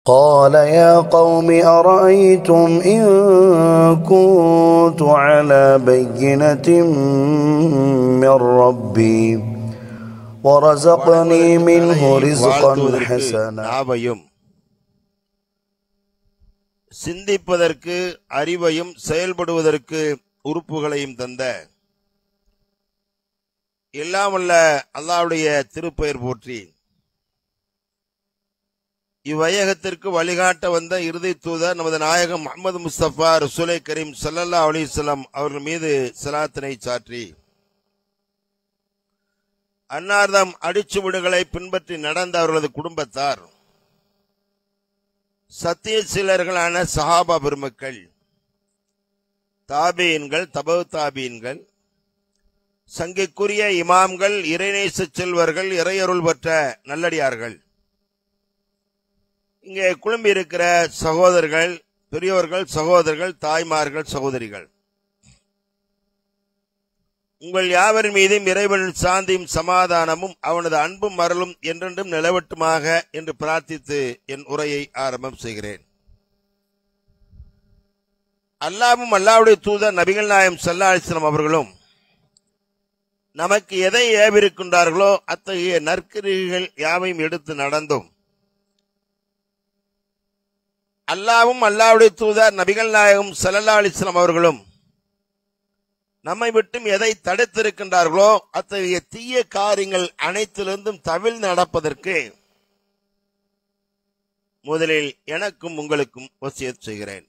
قال يا قوم أرأيتم إن كنت على بينة من ربي ورزقني منه رزقا حسنا. நாவையும் சிந்திப்பதற்கு அறிவையும் செயல்படுவதற்கு உறுப்புகளையும் தந்த எல்லாம் வல்ல அல்லாஹ்வுடைய திருப்பெயர் போற்றி இவ்வையகத்திற்கு வழிகாட்ட வந்த இறுதி தூதர் நமது நாயகம் முஹம்மது முஸ்தபா ரசூலை கரீம் ஸல்லல்லாஹு அலைஹி வஸல்லம் அவர்கள் மீது ஸலாத்தினை சாற்றி அன்னார்தம் அடிச்சுவடுகளை பின்பற்றி நடந்த அவர்களது குடும்பத்தார், சத்திய சீலர்களான சஹாபா பெருமக்கள், தாபீன்கள், தபவு தாபீன்கள், சங்கைக்குரிய இமாம்கள், இறைநேச செல்வர்கள், இறையருள் பெற்ற நல்லடியார்கள், இங்கே குழும்பி இருக்கிற சகோதரர்கள், பெரியோர்கள், சகோதரர்கள், தாய்மார்கள், சகோதரிகள், உங்கள் யாவரின் மீதும் இறைவனின் சாந்தியும் சமாதானமும் அவனது அன்பும் அருளும் என்றென்றும் நிலவட்டுமாக என்று பிரார்த்தித்து என் உரையை ஆரம்பம் செய்கிறேன். அல்லாஹ்வும் அல்லாஹ்வுடைய தூதர் நபிகள் நாயகம் ஸல்லல்லாஹு அலைஹி வஸல்லம் அவர்களும் நமக்கு எதை ஏவிருக்கின்றார்களோ அத்தகைய நற்கிரிகள் யாவையும் எடுத்து நடந்தும், அல்லாஹ்வும் அல்லாஹ்வுடைய தூதர் நபிகள் நாயகம் ஸல்லல்லாஹு அலைஹி வஸல்லம் அவர்களும் நம்மை விட்டும் எதை தடுத்திருக்கின்றார்களோ அத்தகைய தீய காரியங்கள் அனைத்திலிருந்தும் தவிர்த்து நடப்பதற்கு முதலில் எனக்கும் உங்களுக்கும் வசியத் செய்கிறேன்.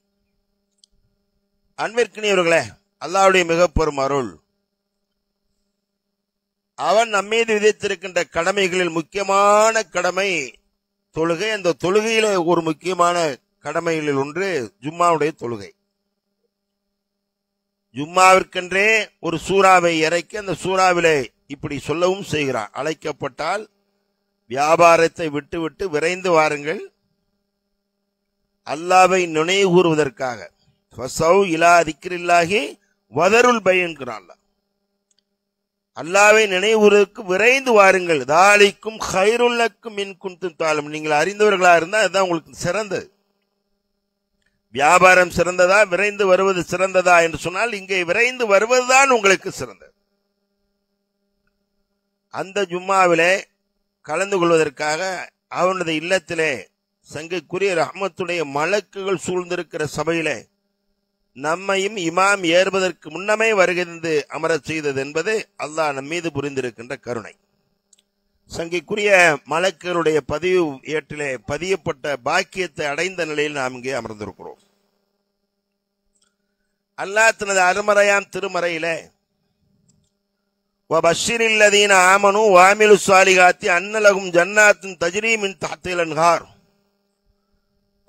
அன்பிற்கினியவர்களே, அல்லாஹ்வுடைய மிக பெரும் அருள், அவன் நம்மீது விதித்திருக்கின்ற கடமைகளில் முக்கியமான கடமை தொழுகை. அந்த தொழுகையில ஒரு முக்கியமான கடமைகளில் ஒன்று ஜும்மாவுடைய தொழுகை. ஜும்மாவிற்கென்றே ஒரு சூறாவை இறக்கி அந்த சூறாவிலே இப்படி சொல்லவும் செய்கிறார், அழைக்கப்பட்டால் வியாபாரத்தை விட்டுவிட்டு விரைந்து வாருங்கள், அல்லாஹ்வை நினைவு கூறுவதற்காக. ஃபஸௌ இலா திக்ரில்லாஹி வதருல் பை என்கிறான். அல்லாஹ்வை நினைவு கூறுவதற்கு விரைந்து வாருங்கள். தாலிக்கும் கைருல் லக்கும் இன் குன்தும் தஅலமூன். நீங்கள் அறிந்தவர்களா இருந்தால் அதுதான் உங்களுக்கு சிறந்தது. வியாபாரம் சிறந்ததா, விரைந்து வருவது சிறந்ததா என்று சொன்னால் இங்கே விரைந்து வருவதுதான் உங்களுக்கு சிறந்தது. அந்த ஜும்மாவிலே கலந்து கொள்வதற்காக அவனது இல்லத்திலே சங்கைக்குரிய ரஹ்மத்துடைய மலக்குகள் சூழ்ந்திருக்கிற சபையிலே நம்மையும் இமாம் ஏறுவதற்கு முன்னமே வருகிறது அமரச் செய்தது என்பது அல்லாஹ் நம் மீது புரிந்திருக்கின்ற கருணை. சங்கைக்குரிய மலக்குகளுடைய பதிவு ஏட்டிலே பதியப்பட்ட பாக்கியத்தை அடைந்த நிலையில் நாம் இங்கே அமர்ந்திருக்கிறோம். அல்லாஹ் தனது அருமறையாம் திருமறையிலே வபஷ்ஷிரில் லதீன ஆமனு வஅமிலு ஸாலிஹாத்தி அன்ன லஹும் ஜன்னாத்துன் தஜ்ரீ மின் தஹ்தில் அன்ஹார்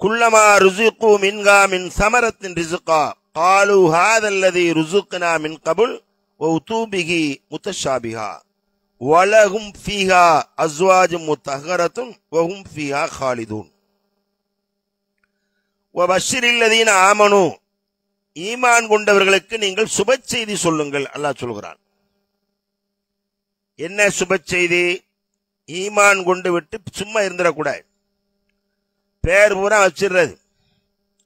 குல்லமா ருஸிகு மின்ஹா மின் ஸமரத்தின் ரிஸ்கா காலு ஹாதல்லதீ ருஸிக்னா மின் கபுல் வஉது பிஹி முத்தஷாபிஹா வலஹும் ஃபீஹா அஸ்வாஜும் முத்தஹரத்துன் வஹும் ஃபீஹா காலிதூன். வபஷ்ஷிரில் லதீன ஆமனு, ஈமான் கொண்டவர்களுக்கு நீங்கள் சுப செய்தி சொல்லுங்கள். அல்லாஹ் சொல்கிறான். என்ன சுப செய்தி? ஈமான் கொண்டு விட்டு சும்மா இருந்துடக்கூடாது. பேர் பூரா வச்சிடுறது.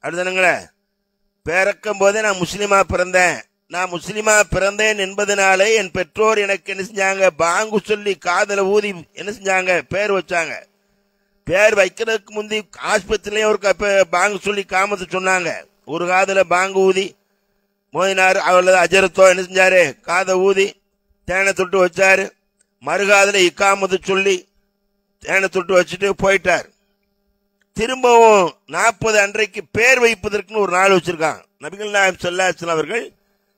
அடுத்தனுங்களே, பிறக்கும் போதே நான் முஸ்லிமா பிறந்தேன், நான் முஸ்லிமா பிறந்தேன் என்பதனாலே என் பெற்றோர் எனக்கு என்ன செஞ்சாங்க, பாங்கு சொல்லி காதல ஊதி என்ன செஞ்சாங்க, பேர் வச்சாங்க. பேர் வைக்கிறதுக்கு முந்தி ஆஸ்பத்திரியிலே ஒரு பாங்கு சொல்லி காமத்து சொன்னாங்க. ஒரு காதல பாங்கு ஊதி மோதினார், அவளது அஜரத்தோ என்ன செஞ்சாரு, காதை ஊதி தேனை தொட்டு வச்சாரு. மறுகாதல இக்காமத்து சொல்லி தேனை தொட்டு வச்சுட்டு போயிட்டார். திரும்பவும் 40 அன்றைக்கு பேர் வைப்பதற்குன்னு ஒரு நாள் வச்சிருக்காங்க. நபிகள் நாயகம் ஸல்லல்லாஹு அலைஹி வஸல்லம் அவர்கள்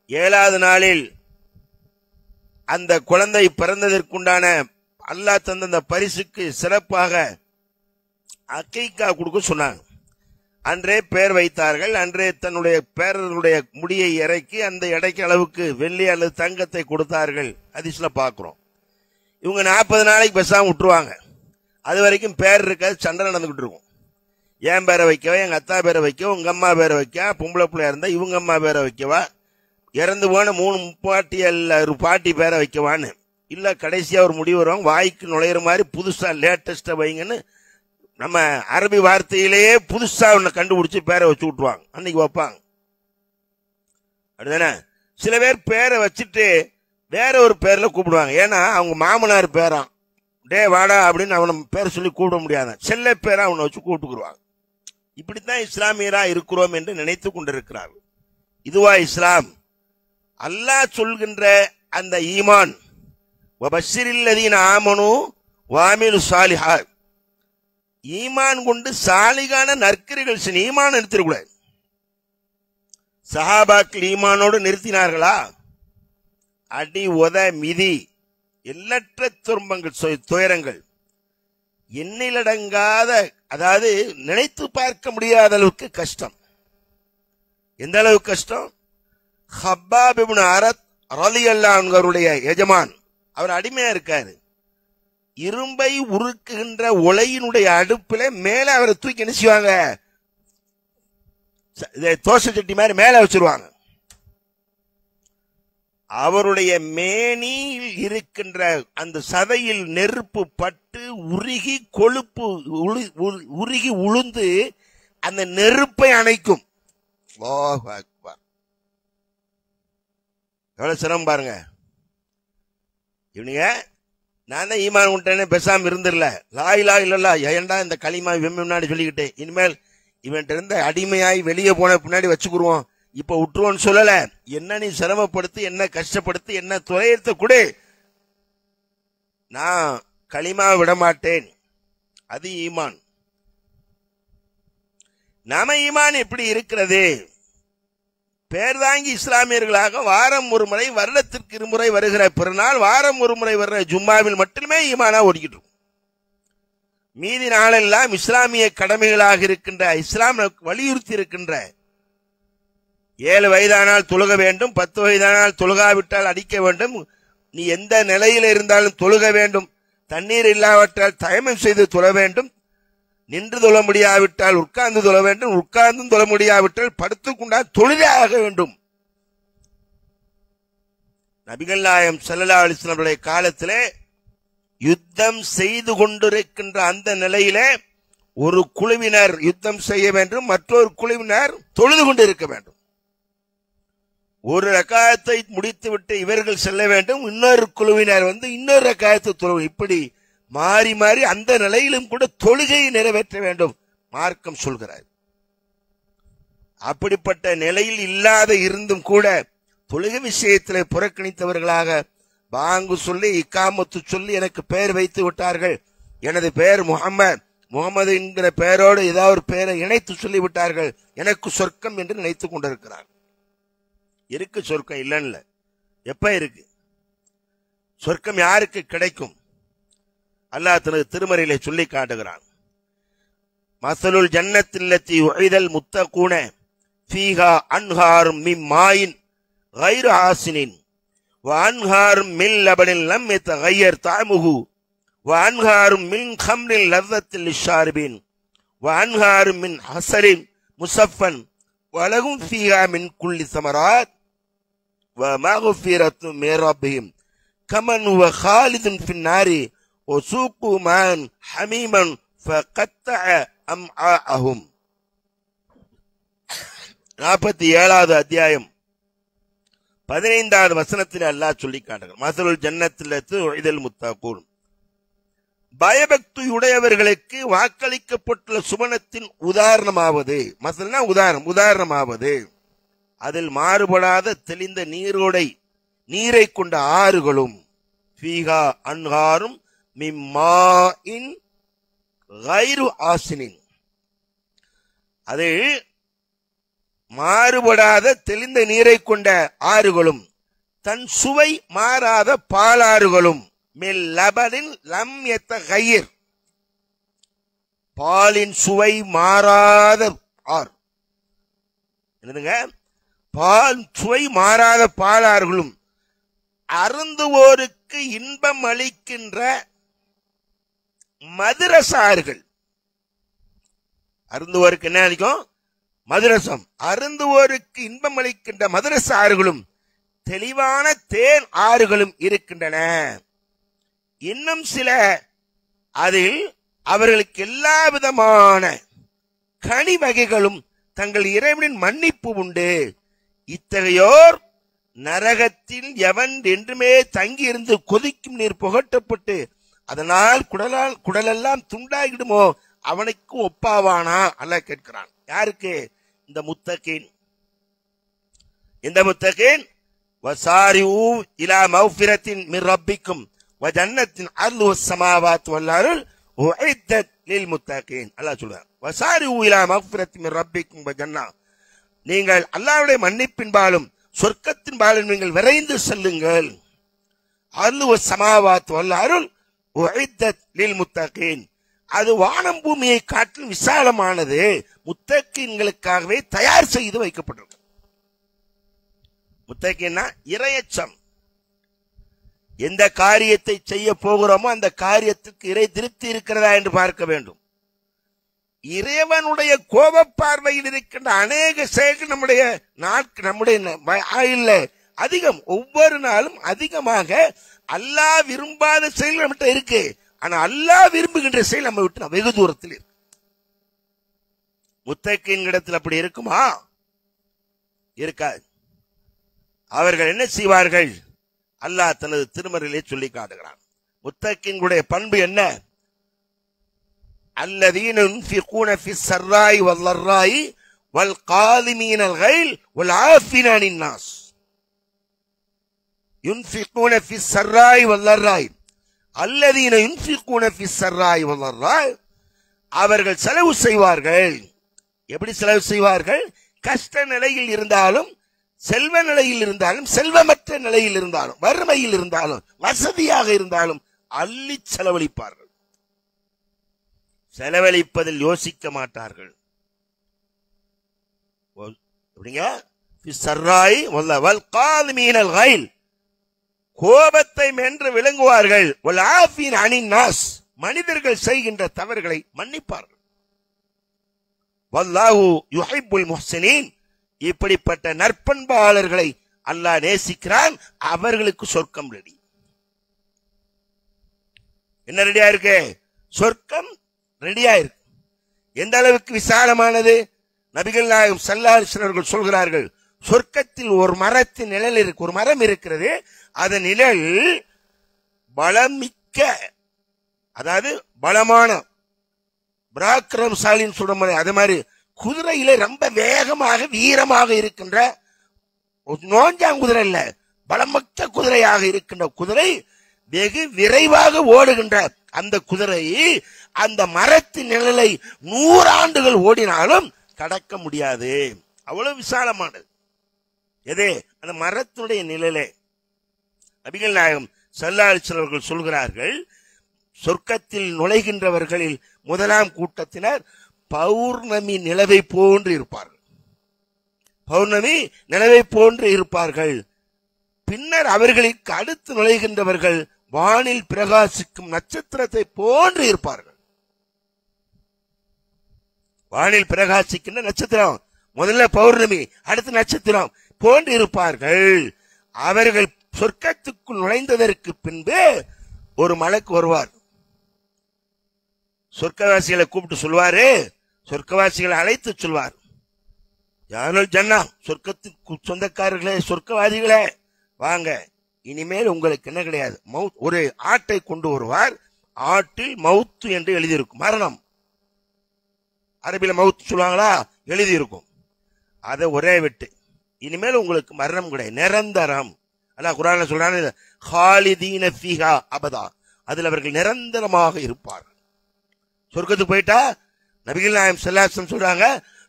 7வது நாளில் அந்த குழந்தை பிறந்ததற்குண்டான அல்லாஹ் தந்த அந்த பரிசுக்கு சிறப்பாக அக்கீகா கொடுக்க சொன்னாங்க. அன்றே பேர் வைத்தார்கள். அன்றே தன்னுடைய பேரர்களுடைய முடியை இறக்கி அந்த எடைக்கு அளவுக்கு வெள்ளி அல்லது தங்கத்தை கொடுத்தார்கள். ஹதீஸ்ல பார்க்கிறோம். இவங்க 40 நாளைக்கு பேசாம விட்டுருவாங்க. அது வரைக்கும் பேர் இருக்காது, சண்டை நடந்துகிட்டு இருக்கும். என் பேரை வைக்கவா, எங்க அத்தா பேரை வைக்கவா, உங்க அம்மா பேரை வைக்கவா, பொம்பளை பிள்ளையா இருந்தா இவங்க அம்மா பேரை வைக்கவா, இறந்து போன 3 முப்பாட்டி அல்ல ஒரு பாட்டி பேரை வைக்கவான்னு இல்ல. கடைசியா ஒரு முடிவு வருவாங்க, வாய்க்கு நுழையிற மாதிரி புதுசா லேட்டஸ்டா வைங்கன்னு நம்ம அரபி வார்த்தையிலேயே புதுசா ஒண்ணு கண்டுபிடிச்சு பேரை வச்சு விட்டுருவாங்க, அன்னைக்கு வைப்பாங்க. அப்படிதானே? சில பேர் பேரை வச்சுட்டு வேற ஒரு பேர்ல கூப்பிடுவாங்க. ஏன்னா அவங்க மாமனார் பேரான், டே வாடா அப்படின்னு அவனை பேர் சொல்லி கூப்பிட முடியாத, செல்ல பேரா அவனை வச்சு கூப்பிட்டுக்குருவாங்க. இப்படித்தான் இஸ்லாமியரா இருக்கிறோம் என்று நினைத்து கொண்டிருக்கிறார்கள். இதுவா இஸ்லாம்? அல்லாஹ் சொல்கின்ற அந்த ஈமான், வபஷிரில்லதீன ஆமனு வஅமிலு ஸாலிஹாத், ஈமான் கொண்டு சாலிகான நற்கிரிகள் செஞ்சு ஈமான் நிறுத்திடக்கூடாது. சஹாபாக்கள் ஈமானோடு நிறுத்தினார்களா? அடி உத மிதி எண்ணற்ற துன்பங்கள் துயரங்கள் எண்ணிலடங்காத, அதாவது நினைத்து பார்க்க முடியாத அளவுக்கு கஷ்டம். எந்த அளவுக்கு கஷ்டம்? ஹப்பாப் இப்னு அரத் ரலியல்லாஹு அன்ஹு அவருடைய எஜமான், அவர் அடிமையா இருக்காரு. இரும்பை உருக்குகின்ற உலையினுடைய அடுப்புல மேல அவரை தூக்கி என்ன செய்வாங்க, தோசை சட்டி மாதிரி மேல வச்சிருவாங்க. அவருடைய மேனியில் இருக்கின்ற அந்த சதையில் நெருப்பு பட்டு உருகி கொழுப்பு உருகி உளுந்து அந்த நெருப்பை அணைக்கும். எவ்வளவு சிரமம் பாருங்க. இவனுங்க நான் தான் ஈமான் உண்டேன்னு பேசாம இருந்துடல, லாயிலா இல்லல்லா ஏன்டா இந்த களிமா இவன் முன்னாடி சொல்லிக்கிட்டு, இனிமேல் இவன்ட்டு இருந்த அடிமையாய் வெளியே போன பின்னாடி வச்சுக்குருவோம், இப்ப விட்டுருவோன்னு சொல்லல. என்ன நீ சிரமப்படுத்தி, என்ன கஷ்டப்படுத்தி, என்ன துறையத்தை கூட நான் களிமா விட மாட்டேன். அது ஈமான். நாம ஈமான் எப்படி இருக்கிறது? பேர்தாங்கி இஸ்லாமியர்களாக வாரம் ஒரு முறை, வருடத்திற்கு இருமுறை வருகிற பிறநாள், வாரம் ஒரு முறை வருகிற ஜும்மாவில் மட்டுமே ஈமானா ஓடிக்கிட்டு இருக்கும். மீதி நாளெல்லாம் இஸ்லாமிய கடமைகளாக இருக்கின்ற, இஸ்லாம் வலியுறுத்தி இருக்கின்ற 7 வயதானால் தொழுக வேண்டும், 10 வயதானால் தொழுகாவிட்டால் அடிக்க வேண்டும், நீ எந்த நிலையில் இருந்தாலும் தொழுக வேண்டும், தண்ணீர் இல்லாவிட்டால் தயமம் செய்து தொழ வேண்டும், நின்று தொழ முடியாவிட்டால் உட்கார்ந்து தொழ வேண்டும், உட்கார்ந்தும் தொழ முடியாவிட்டால் படுத்துக்கொண்டா தொழுதே ஆக வேண்டும். நபிகள் நாயகம் ஸல்லல்லாஹு அலைஹி வஸல்லம் காலத்திலே யுத்தம் செய்து கொண்டிருக்கின்ற அந்த நிலையிலே ஒரு குழுவினர் யுத்தம் செய்ய வேண்டும், மற்றொரு குழுவினர் தொழுது கொண்டிருக்க வேண்டும். ஒரு ரக்காயத்தை முடித்துவிட்டு இவர்கள் செல்ல வேண்டும், இன்னொரு குழுவினர் இன்னொரு ரக்காயத்தை தொழு, இப்படி மாறி மாறி அந்த நிலையிலும் கூட தொழுகையை நிறைவேற்ற வேண்டும் மார்க்கம் சொல்கிறார். அப்படிப்பட்ட நிலையில் இல்லாத இருந்தும் கூட தொழுகை விஷயத்தில் புறக்கணித்தவர்களாக பாங்கு சொல்லி இக்காமத்து சொல்லி எனக்கு பெயர் வைத்து விட்டார்கள், எனது பெயர் முகமது என்கிற பெயரோடு ஏதாவது ஒரு பெயரை இணைத்து சொல்லிவிட்டார்கள், எனக்கு சொர்க்கம் என்று நினைத்துக் கொண்டிருக்கிறார். இருக்கு சொர்க்கம், இல்லைன்னு எப்ப இருக்கு சொர்க்கம்? யாருக்கு கிடைக்கும்? அல்லாஹ் தனது திருமறையிலே சொல்லி காட்டுகிறான். மஸலுல் ஜன்னத்தில்லத்தி உஇதல் முத்தகூன ஃபீஹா அன்ஹாரும் மின் மாயின் கைரு ஆசினின் வ அன்ஹாரும் மின் லபனின் லம் யதகய்யர் தஅமுஹு வ அன்ஹாரும் மின் கம்ரின் லzzத்தில் லிஷாரிபின் வ அன்ஹாரும் மின் ஹஸரின் முஸஃபன் வ லஹும் ஃபீஹா மின் குல்லி ஸமராத் வ மக்ஃபிரத்தும் மின் ரப்பிஹிம் கமன் ஹுவ காலிதுன் ஃபின் நாரி وسوقوا ماء حميما فقطع أمعاءهم. 47வது அத்தியாயம் 15வது வசனத்தில் அல்லாஹ் சொல்லி காட்டுகிறார். மஸலுல் ஜன்னத்தில்லத்தி உஇதல் முத்தகூன், பயபக்தி உடையவர்களுக்கு வாக்களிக்கப்பட்டுள்ள சுவனத்தின் உதாரணமாவது, மஸல்னா உதாரணமாவது, அதில் மாறுபடாத தெளிந்த நீரை கொண்ட ஆறுகளும், ஃபீஹா அன்ஹாரும் மிம்மாஇன் கைரு ஆசினின், அது மாறுபடாத தெளிந்த நீரை கொண்ட ஆறுகளும், தன் சுவை மாறாத பாலாறுகளும், மின் லபனின் லம் யதகய்யர், பாலின் சுவை மாறாத ஆறு, என்னதுங்க, பால் சுவை மாறாத பாலாறுகளும், அருந்துவோருக்கு இன்பம் அளிக்கின்ற மதுரசாறுகள். அருந்துவோருக்கு என்ன அளிக்கும்? மதுரசம். அருந்துவோருக்கு இன்பம் அளிக்கின்ற மதுரசாறுகளும் தெளிவான தேன் ஆறுகளும் இருக்கின்றன. இன்னும் சில அதில் அவர்களுக்கு எல்லா விதமான கனி வகைகளும் தங்கள் இறைவனின் மன்னிப்பு உண்டு. இத்தகையோர் நரகத்தில் எவன் என்றுமே தங்கியிருந்து கொதிக்கும் நீர் புகட்டப்பட்டு அதனால் குடலெல்லாம் துண்டாகிடுமோ அவனுக்கும் ஒப்பாவானா? அல்லாஹ் கேட்கிறான். யாருக்கு? இந்த முத்தகீன். இந்த முத்தகீன் வசாரிஉ இலா மக்ஃபிரத்தின் மின் ரப்பிக்கும் வ ஜன்னத்தின் அர்லுஹு ஸமாவாத்து வல் அர்ல் உஇத்தத் லில் முத்தகீன். அல்லாஹ் சொல்றான், வசாரிஉ இலா மக்ஃபிரத்தின் மின் ரப்பிக்கும் வ ஜன்னா, நீங்கள் அல்லாஹ்வுடைய மன்னிப்பின்பாலும் சொர்க்கத்தின்பாலும் நீங்கள் விரைந்து செல்லுங்கள். அர்லுஹு ஸமாவாத்து வல் அர்ல் உஇத்தத் லில் முத்தகீன், அது வானம் பூமியை காட்டிலும் விசாலமானது, முத்தகீன்களுக்காகவே தயார் செய்து வைக்கப்பட்டிருக்கு. முத்தகீன்னா இறையச்சம். எந்த காரியத்தை செய்ய போகிறோமோ அந்த காரியத்துக்கு இறை திருப்தி இருக்கிறதா என்று பார்க்க வேண்டும். இறைவனுடைய கோப பார்வையில் இருக்கின்ற அநேக செயல்கள் நம்முடைய ஆயுள்ல அதிகம், ஒவ்வொரு நாளும் அதிகமாக அல்லாஹ் விரும்பாத செயல் நம்மகிட்ட இருக்கு. ஆனா அல்லாஹ் விரும்புகின்ற செயல் நம்ம விட்டு வெகு தூரத்தில் இருக்கு. முத்தகீன் இடத்தில் அப்படி இருக்குமா? இருக்காது. அவர்கள் என்ன செய்வார்கள்? அல்லாஹ் தனது திருமறையிலே சொல்லி காட்டுகிறான். முத்தகீன்களுடைய பண்பு என்ன? அல்லதீன யுன்ஃபிகூன ஃபிஸ் ஸர்ராஇ வல் ضراء வல் காலிமீனல் கைல் வல் ஆஃபின அனின் நாஸ். யுன்ஃபிகூன ஃபிஸ் ஸர்ராஇ வல் ضراء, அல்லதீன யுன்ஃபிகூன ஃபிஸ் ஸர்ராஇ வல் ضراء, அவர்கள் செலவு செய்வார்கள். எப்படி செலவு செய்வார்கள்? கஷ்ட நிலையில் இருந்தாலும், செல்வ நிலையில் இருந்தாலும், செல்வமற்ற நிலையில் இருந்தாலும், வறுமையில் இருந்தாலும், வசதியாக இருந்தாலும் அள்ளி செலவழிப்பார்கள். செலவழிப்பதில் யோசிக்க மாட்டார்கள். கோபத்தை மென்று விளங்குவார்கள். மனிதர்கள் செய்கின்ற தவறுகளை மன்னிப்பார்கள். வல்லாஹு யுஹிப்புல் முஹ்சினீன், இப்படிப்பட்ட நற்பண்பாளர்களை அல்லாஹ் நேசிக்கிறான். அவர்களுக்கு சொர்க்கம் ரெடி. என்ன ரெடியா இருக்கு? சொர்க்கம் ரெடியா இருக்கு. எந்த அளவுக்கு விசாலமானது? நபிகள் நாயகம் ஸல்லல்லாஹு அலைஹி வஸல்லம் அவர்கள் சொல்கிறார்கள், சொர்க்கத்தில் ஒரு மரத்தின் நிழல் இருக்கு, ஒரு மரம் இருக்கிறது, அதன் நிழல் பலமிக்க, அதாவது பலமான பராக்கிரமசாலின்னு சொல்ற மாதிரி, அது மாதிரி குதிரையில ரொம்ப வேகமாக வீரமாக இருக்கின்ற நோஞ்சாங்குதிரை இல்ல, பலமற்ற குதிரையாக இருக்கின்ற குதிரை, வெகு விரைவாக ஓடுகின்ற அந்த குதிரை அந்த மரத்தின் நிழலை 100 ஆண்டுகள் ஓடினாலும் கடக்க முடியாது. அவ்வளவு விசாலமானது. எது? அந்த மரத்தினுடைய நிழலே. நபிகள் நாயகம் ஸல்லல்லாஹு அலைஹி வஸல்லம் அவர்கள் சொல்கிறார்கள், சொர்க்கத்தில் நுழைகின்றவர்களில் முதலாம் கூட்டத்தினர் பௌர்ணமி நிலவை போன்று இருப்பார்கள். பௌர்ணமி நிலவை போன்று இருப்பார்கள். பின்னர் அவர்களுக்கு அடுத்து நுழைகின்றவர்கள் வானில் பிரகாசிக்கும் நட்சத்திரத்தை போன்று இருப்பார்கள். வானில் பிரகாசிக்கின்ற நட்சத்திரம், முதல்ல பௌர்ணமி, அடுத்த நட்சத்திரம் போன்று இருப்பார்கள். அவர்கள் சொர்க்கத்துக்குள் நுழைந்ததற்கு பின்பு ஒரு மலக்கு வருவார். சொர்க்கவாசிகளை கூப்பிட்டு சொல்வாரு, சொர்க்கவாசிகளை அழைத்து சொல்வார், யானுல் ஜன்னா, சொர்க்கத்துக்கு சொந்தக்காரர்களே, சொர்க்கவாதிகளே வாங்க, இனிமேல் உங்களுக்கு என்ன கிடையாது, மவுத். ஒரு ஆட்டை கொண்டு வருவார். ஆட்டில் மவுத்து என்று எழுதியிருக்கும், மரணம். அரபில மவுத்து சொல்லுவாங்களா, எழுதியிருக்கும். அதை ஒரே விட்டு இனிமேல் உங்களுக்கு மரணம் கிடையாது, நிரந்தரம். அல்லாஹ் குர்ஆன்ல சொல்றானே, ஹாலிதீன ஃபீஹா அபதா, அதில் அவர்கள் நிரந்தரமாக இருப்பார்கள். சொர்க்கத்துக்கு போயிட்டா நபிகள் நாயகம் ஸல்லல்லாஹு அலைஹி வஸல்லம் சொல்றாங்க,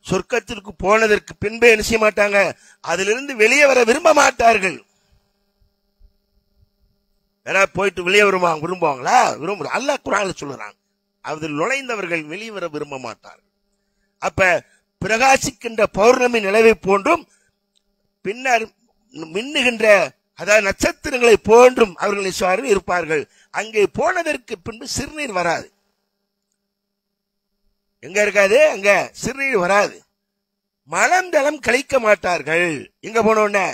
சொர்க்கத்திற்கு போனதற்கு பின்பே என்ன செய்ய மாட்டாங்க, அதிலிருந்து வெளியே வர விரும்ப மாட்டார்கள். வேற போயிட்டு வெளியே விரும்புவாங்களா? விரும்ப. அல்லாஹ் குர்ஆன்ல சொல்றாங்க, அதில் நுழைந்தவர்கள் வெளியே வர விரும்ப மாட்டார்கள். அப்ப பிரகாசிக்கின்ற பௌர்ணமி நிலவை போன்றும் பின்னர் மின்னுகின்ற, அதாவது நட்சத்திரங்களை போன்றும் அவர்கள் இருப்பார்கள். அங்கே போனதற்கு பின்பு சிறுநீர் வராது. எங்க இருக்காது? அங்க சிறுநீர் வராது. மலம் கழிக்க மாட்டார்கள். எங்க போனோடனே,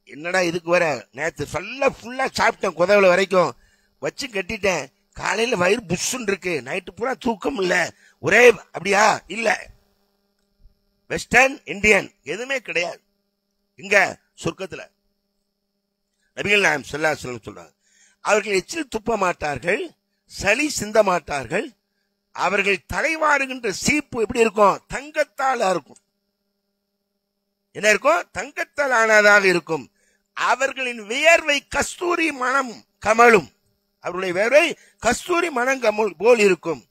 என்னடா இதுக்கு வர, நேற்று ஃபுல்லா சாப்பிட்டேன், குதவுல வரைக்கும் வச்சு கட்டிட்டேன், காலையில வயிறு புஷ்ஷுன்னு இருக்கு, நைட்டு பூரா தூக்கம் இல்ல, ஒரே அப்படியா இல்ல. வெஸ்டர்ன் இந்தியன் எதுவுமே கிடையாது இங்க சொர்க்கத்துல. நபிகள் நாயகம் ஸல்லல்லாஹு அலைஹி வஸல்லம் சொல்றாங்க, அவர்கள் எச்சில் துப்ப மாட்டார்கள், சளி சிந்த மாட்டார்கள். அவர்கள் தலைவாருகின்ற சீப்பு எப்படி இருக்கும்? தங்கத்தால் இருக்கும். என்ன இருக்கும்? தங்கத்தால் ஆனதாக இருக்கும். அவர்களின் வியர்வை கஸ்தூரி மனம் கமலும். அவருடைய வியர்வை கஸ்தூரி மனம் கமல் போல் இருக்கும்.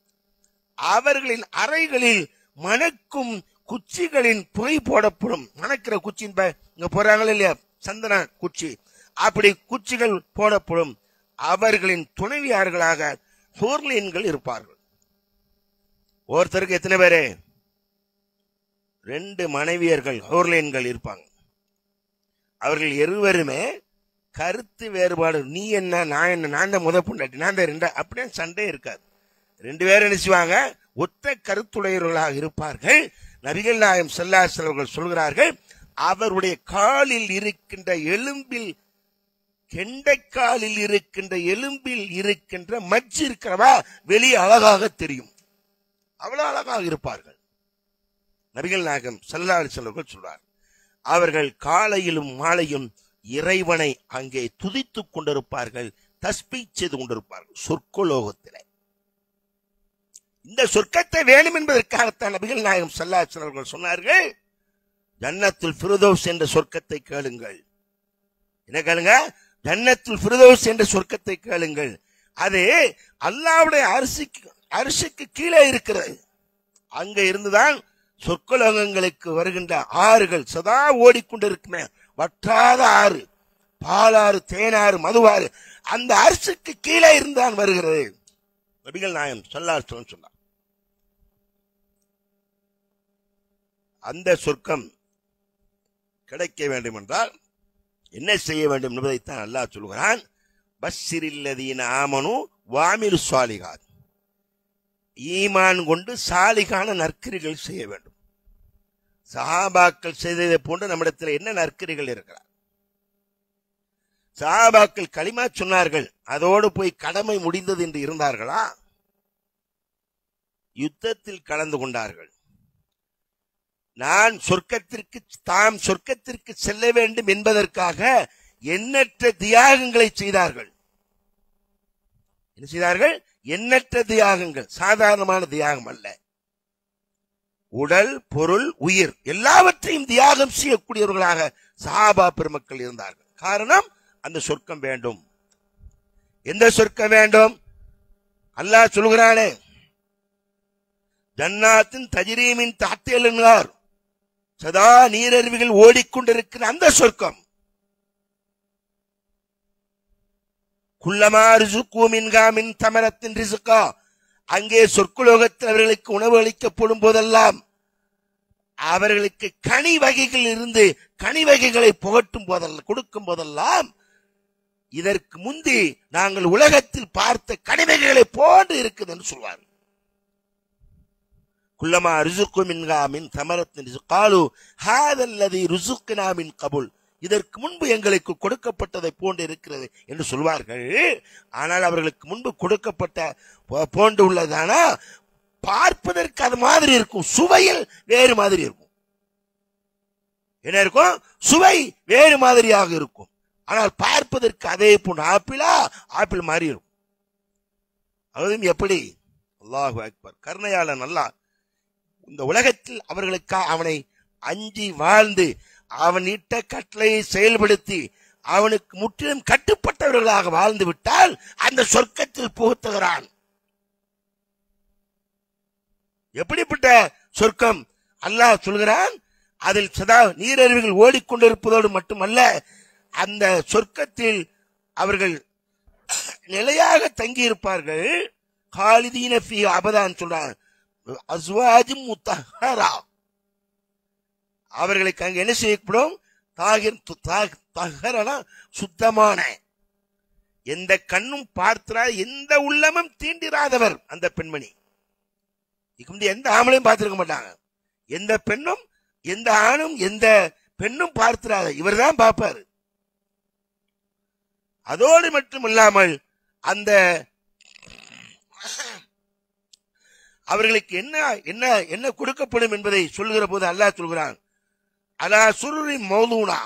அவர்களின் அறைகளில் மணக்கும் குச்சிகளின் புகை போடப்படும். மணக்கிற குச்சின் இங்க போறாங்களே இல்லையா, சந்தன குச்சி, அப்படி குச்சிகள் போடப்படும். அவர்களின் துணைவியார்களாக ஹூர்லீன்கள் இருப்பார்கள். ஒருத்தருக்கு எத்தனை பேரு? 2 மனைவியர்கள் ஹூர்லீன்கள் இருப்பாங்க. அவர்கள் இருவருமே கருத்து வேறுபாடு, நீ என்ன நான் என்ன, நான் தான் முத பொண்டாட்டி, நான் தான் ரெண்டா, அப்படியே சண்டை இருக்காது. 2 பேரும் நினைச்சுவாங்க, ஒத்த கருத்துடையவர்களாக இருப்பார்கள். நபிகள் நாயகம் ஸல்லல்லாஹு அலைஹி வஸல்லம் அவர்கள் சொல்கிறார்கள், அவருடைய காலில் இருக்கின்ற எலும்பில், கெண்டைக்காலில் இருக்கின்ற எலும்பில் இருக்கின்ற மஜ் இருக்கிறவா வெளியே அழகாக தெரியும். அவ்வளவு அழகாக இருப்பார்கள். நபிகள் நாயகம் ஸல்லல்லாஹு அலைஹி வஸல்லம் அவர்கள் சொல்றார், அவர்கள் காலையிலும் மாலையும் இறைவனை அங்கே துதித்துக் கொண்டிருப்பார்கள், தஸ்பீஹ் செய்து கொண்டிருப்பார்கள் சொர்க்கலோகத்திலே. இந்த சொர்க்கத்தை வேணும் என்பதற்காகத்தான் நபிகள் நாயகம் ஸல்லல்லாஹு அலைஹி வஸல்லம் அவர்கள் சொன்னார்கள், ஜன்னத்துல் ஃபிர்தௌஸ் என்ற சொர்க்கத்தை கேளுங்கள். என்ன கேளுங்க? ஜன்னத்துல் ஃபிர்தௌஸ் என்ற சொர்க்கத்தை கேளுங்கள். அது அல்லாஹ்வுடைய அரிசிக்கு கீழே இருக்கிறது. அங்க இருந்துதான் சொர்க்கலோகங்களுக்கு வருகின்ற ஆறுகள் சதா ஓடிக்கொண்டிருக்குமே, வற்றாத ஆறு, பாலாறு, தேனாறு, மதுவாறு, அந்த அரிசிக்கு கீழே இருந்தான் வருகிறது. நபிகள் நாயகம் ஸல்லல்லாஹு அலைஹி வஸல்லம் சொன்னார். அந்த சொர்க்கம் கிடைக்க வேண்டும் என்றால் என்ன செய்ய வேண்டும் என்பதைத்தான் அல்லாஹ் சொல்கிறான். பஸ்ஸிரில்லதீன ஆமனு வஅமிலு ஸாலிஹாத், ஈமான் கொண்டு சாலிகான நற்கிரிகள் செய்ய வேண்டும். சஹாபாக்கள் செய்ததை போன்று நம்மிடத்தில் என்ன நற்கிரிகள் இருக்கிறார்? சஹாபாக்கள் கலிமா சொன்னார்கள், அதோடு போய் கடமை முடிந்தது என்று இருந்தார்களா? யுத்தத்தில் கலந்து கொண்டார்கள். தாம் சொர்க்கத்திற்கு செல்ல வேண்டும் என்பதற்காக எண்ணற்ற தியாகங்களை செய்தார்கள். என்ன செய்தார்கள்? எண்ணற்ற தியாகங்கள், சாதாரணமான தியாகம் அல்ல. உடல், பொருள், உயிர் எல்லாவற்றையும் தியாகம் செய்யக்கூடியவர்களாக சஹாபா பெருமக்கள் இருந்தார்கள். காரணம், அந்த சொர்க்கம் வேண்டும். எந்த சொர்க்கம் வேண்டும்? அல்லாஹ் சொல்கிறானே, ஜன்னாத்தின் தஜ்ரீமின் தஹ்தில் அன்ஹார், சதா நீரருவிகள் ஓடிக்கொண்டிருக்கிற அந்த சொர்க்கம். குல்லமா ரிசுக்கு மின்ஹா மின் தமரத்தின் ரிசுகா, அங்கே சொர்க்கலோகத்தில் அவர்களுக்கு உணவு அளிக்கப்படும் போதெல்லாம் அவர்களுக்கு கனி வகைகள் இருந்து கனி வகைகளை புகட்டும் போதெல்லாம், கொடுக்கும் போதெல்லாம், இதற்கு முந்தி நாங்கள் உலகத்தில் பார்த்த கனி வகைகளை போன்று இருக்குது என்று சொல்வார்கள். குல்லமா ரிசுக்கு மின்ஹா மின் தமரத்தின் ரிசுகாலு ஹாதல்லதி ருசுக்னா மின் கபுல், இதற்கு முன்பு எங்களுக்கு கொடுக்கப்பட்டதை போன்று இருக்கிறது என்று சொல்வார்கள். ஆனால் அவர்களுக்கு முன்பு கொடுக்கப்பட்ட போன்று உள்ளதானா பார்ப்பதற்கு அது மாதிரி இருக்கும், சுவையில் வேறு மாதிரி இருக்கும். என்ன இருக்கும்? சுவை வேறு மாதிரியாக இருக்கும். ஆனால் பார்ப்பதற்கு அதே போன்று ஆப்பிளா, ஆப்பிள் மாதிரி இருக்கும். அதுவும் எப்படி? அல்லாஹு அக்பர், கருணையாளன் அல்லாஹ் இந்த உலகத்தில் அவர்களுக்காக அவனை அஞ்சி வாழ்ந்து அவன் இட்ட கட்டளையை செயல்படுத்தி அவனுக்கு முற்றிலும் கட்டுப்பட்டவர்களாக வாழ்ந்து விட்டால் அந்த சொர்க்கத்தில் புகுத்துகிறான். எப்படிப்பட்ட சொர்க்கம்? அல்லாஹ் சொல்கிறான், அதில் சதா நீரருவிகள் ஓடிக்கொண்டிருப்பதோடு மட்டுமல்ல, அந்த சொர்க்கத்தில் அவர்கள் நிலையாக தங்கி இருப்பார்கள். காலிதீன ஃபீ அபதான் சொல்றான், அஸ்வாஜும் முத்தஹரா, அவர்களுக்கு அங்கு என்ன செய்யப்படும்? சுத்தமான, எந்த கண்ணும் பார்த்தா எந்த உள்ளமும் தீண்டிராதவர் அந்த பெண்மணி. எந்த ஆம்பளையும் பார்த்திருக்க மாட்டாங்க, எந்த பெண்ணும் எந்த ஆணும் எந்த பெண்ணும் பார்த்திராத, இவர் தான் பார்ப்பாரு. அதோடு மட்டும் இல்லாமல் அந்த அவர்களுக்கு என்ன என்ன என்ன கொடுக்கப்படும் என்பதை சொல்லுகிற போது அல்லாஹ் சொல்கிறான், அலா சுருரி மௌலூனா,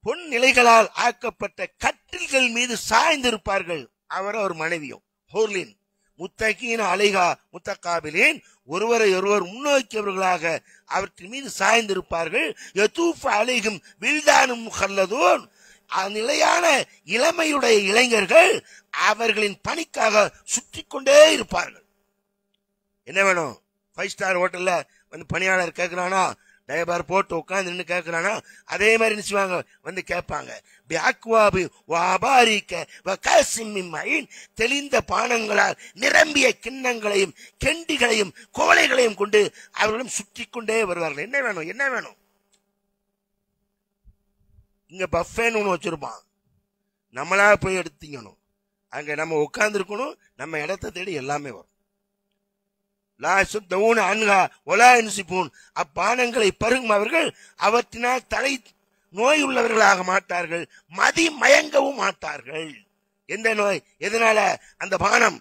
பொன் நிலைகளால் ஆக்கப்பட்ட கட்டில்கள் மீது சாய்ந்திருப்பார்கள். அவர் ஒரு மனைவியும். ஹோர்லின் முத்தகீன அலைகா முத்தகாபிலேன், ஒருவரை ஒருவர் முன்னோக்கியவர்களாக அவற்றின் மீது சாய்ந்திருப்பார்கள். யதூஃபு அலைஹிம் வில்தானும் முஹல்லதூன், நிலையான இளமையுடைய இளைஞர்கள் அவர்களின் பணிக்காக சுற்றி கொண்டே இருப்பார்கள். என்ன வேணும்? 5 ஸ்டார் ஹோட்டல்ல வந்து பணியாளர் கேட்கிறானா, டயபார் போட்டு உட்காந்து நின்று கேட்கிறானா, அதே மாதிரி நினைச்சுவாங்க வந்து கேட்பாங்க. தெளிந்த பானங்களால் நிரம்பிய கிண்ணங்களையும் கெண்டிகளையும் கோலைகளையும் கொண்டு அவர்களும் சுற்றி கொண்டே வருவார்கள். என்ன வேணும்? என்ன வேணும்? இங்க பஃபேன்னு ஒண்ணு வச்சிருப்பான், நம்மளா போய் எடுத்தீங்கணும். அங்க நம்ம உட்கார்ந்து இருக்கணும், நம்ம இடத்தை தேடி எல்லாமே வரும். அப்பானங்களை பருகும் அவர்கள் அவற்றினால் தலை நோய் உள்ளவர்களாக மாட்டார்கள், மதி மயங்கவும் மாட்டார்கள். எந்த நோய்? எதனால? அந்த பானம்.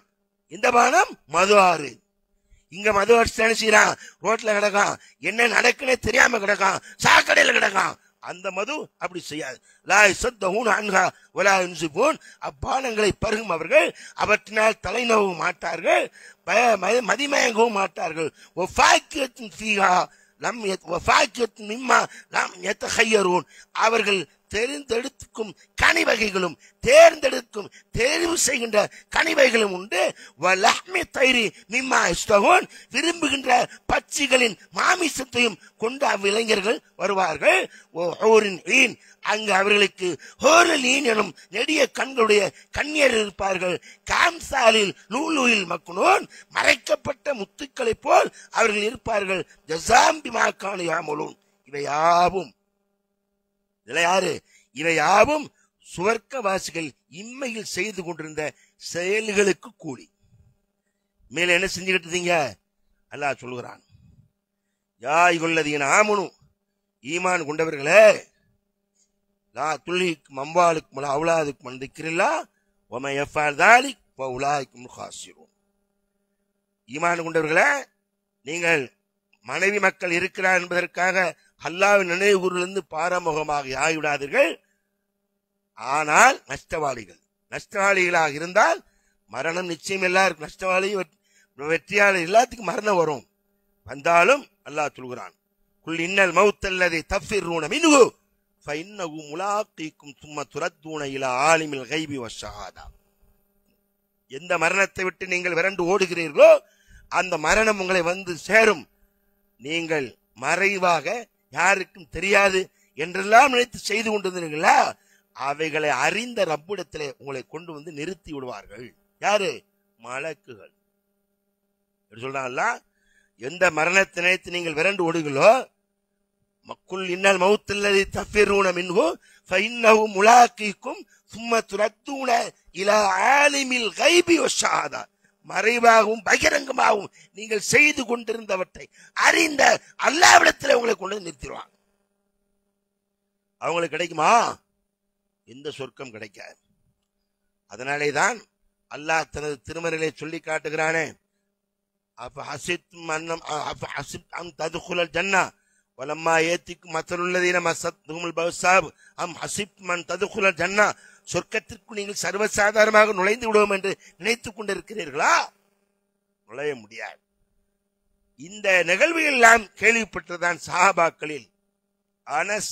இந்த பானம் மது ஆறு. இங்க மது அடிச்சு செய்யறான், ரோட்ல கிடக்கான், என்ன நடக்குன்னே தெரியாம கிடக்கான், சாக்கடையில கிடக்கான். அந்த மது அப்படி செய்யாது. அப்பானங்களை பருகும் அவர்கள் அவற்றினால் தலைநோவு மாட்டார்கள், மதிமயங்கவும் மாட்டார்கள். அவர்கள் தெரிந்தெடுக்கும் கனிவகைகளும் தேர்ந்தெடுக்கும் தேர்வு செய்கின்ற கனிவைகளும் உண்டு. விரும்புகின்ற பட்சிகளின் மாமிசத்தையும் கொண்டு அவ்விளைஞர்கள் வருவார்கள். அங்கு அவர்களுக்கு ஹோரலீன் எனும் நெடிய கண்களுடைய கண்ணியர் இருப்பார்கள். காம்சாலில் லூலுயில் மக்குனோன், மறைக்கப்பட்ட முத்துக்களை போல் அவர்கள் இருப்பார்கள். ஜசாம்பிமாக்கான யாமலூன். இவையாவும் யாரு? இவையாவும் சுவர்க்கவாசிகள் இம்மையில் செய்து கொண்டிருந்த செயல்களுக்கு கூலி. மேல என்ன செஞ்சுக்கிட்டு இருந்தீங்க? அல்லாஹ் சொல்லுகிறான், யாயுள்ளதீன ஆமனு, ஈமான் கொண்டவர்களே, லா துல்ஹிக்கும் அம்வாலுக்கும் அவுலாதுக்கும் அன் திக்ரில்லாஹ் வ மன் யஃஅல் ذلك ஃபஉலாயிக ஹுமுல் காசிரூன். ஈமான் கொண்டவர்களே, நீங்கள் மனைவி மக்கள் இருக்கிறார் என்பதற்காக அல்லாஹ்வின் நினைவு கூறிலிருந்து பாரமுகமாக ஆகிவிடாதீர்கள். ஆனால் நஷ்டவாளிகளாக இருந்தால் மரணம் நிச்சயம். எல்லாருக்கும் நஷ்டவாளி வெற்றியாளர் எல்லாத்துக்கும் மரணம் வரும். வந்தாலும் அல்லாஹ் சொல்கிறான், குல் இன்னல் மௌத்தல்லதி தஃபிர்ரூன மின்ஹு ஃபஇன்னஹு முலாக்கீக்கும் சும்ம துரத்தூன இலா ஆலிமில் கைபி வஷ்ஷஹாதா. எந்த மரணத்தை விட்டு நீங்கள் விரண்டு ஓடுகிறீர்களோ அந்த மரணம் உங்களை வந்து சேரும். நீங்கள் மறைவாக யாருக்கும் தெரியாது என்றெல்லாம் நினைத்து செய்து கொண்டிருந்தீர்களா, அவைகளை அறிந்த ரப்பிடத்திலே உங்களை கொண்டு வந்து நிறுத்தி விடுவார்கள். யாரு? மலக்குகள். சொல்றாங்களா, எந்த மரணத்தை நினைத்து நீங்கள் விரண்டு ஓடுகளோ, மக்குல் இன்னல் மௌத்தல்லதி தஃபிர்ரூன மின்ஹு ஃபஇன்னஹு முலாக்கீக்கும் சும்ம துரத்தூன இலா ஆலிமில் கைபி வஷ்ஷஹாதா. மறைவாகவும் பகிரங்கமாகவும் நீங்கள் செய்து கொண்டிருந்தவற்றை அறிந்த அல்லாஹ்விடத்தில் உங்களை கொண்டு நிறுத்திடுவாங்க. அவங்களுக்கு கிடைக்குமா? எந்த சொர்க்கம் கிடைக்காது. அதனாலேதான் அல்லாஹ் தனது திருமறையிலே சொல்லி காட்டுகிறானே, சொர்க்கத்திற்கு நீங்கள் சர்வசாதாரணமாக நுழைந்து விடுவோம் என்று நினைத்துக் கொண்டிருக்கிறீர்களா? நுழைய முடியாது. இந்த நிகழ்வுகள் எல்லாம் கேள்விப்பட்டதான் சஹாபாக்களில் அனஸ்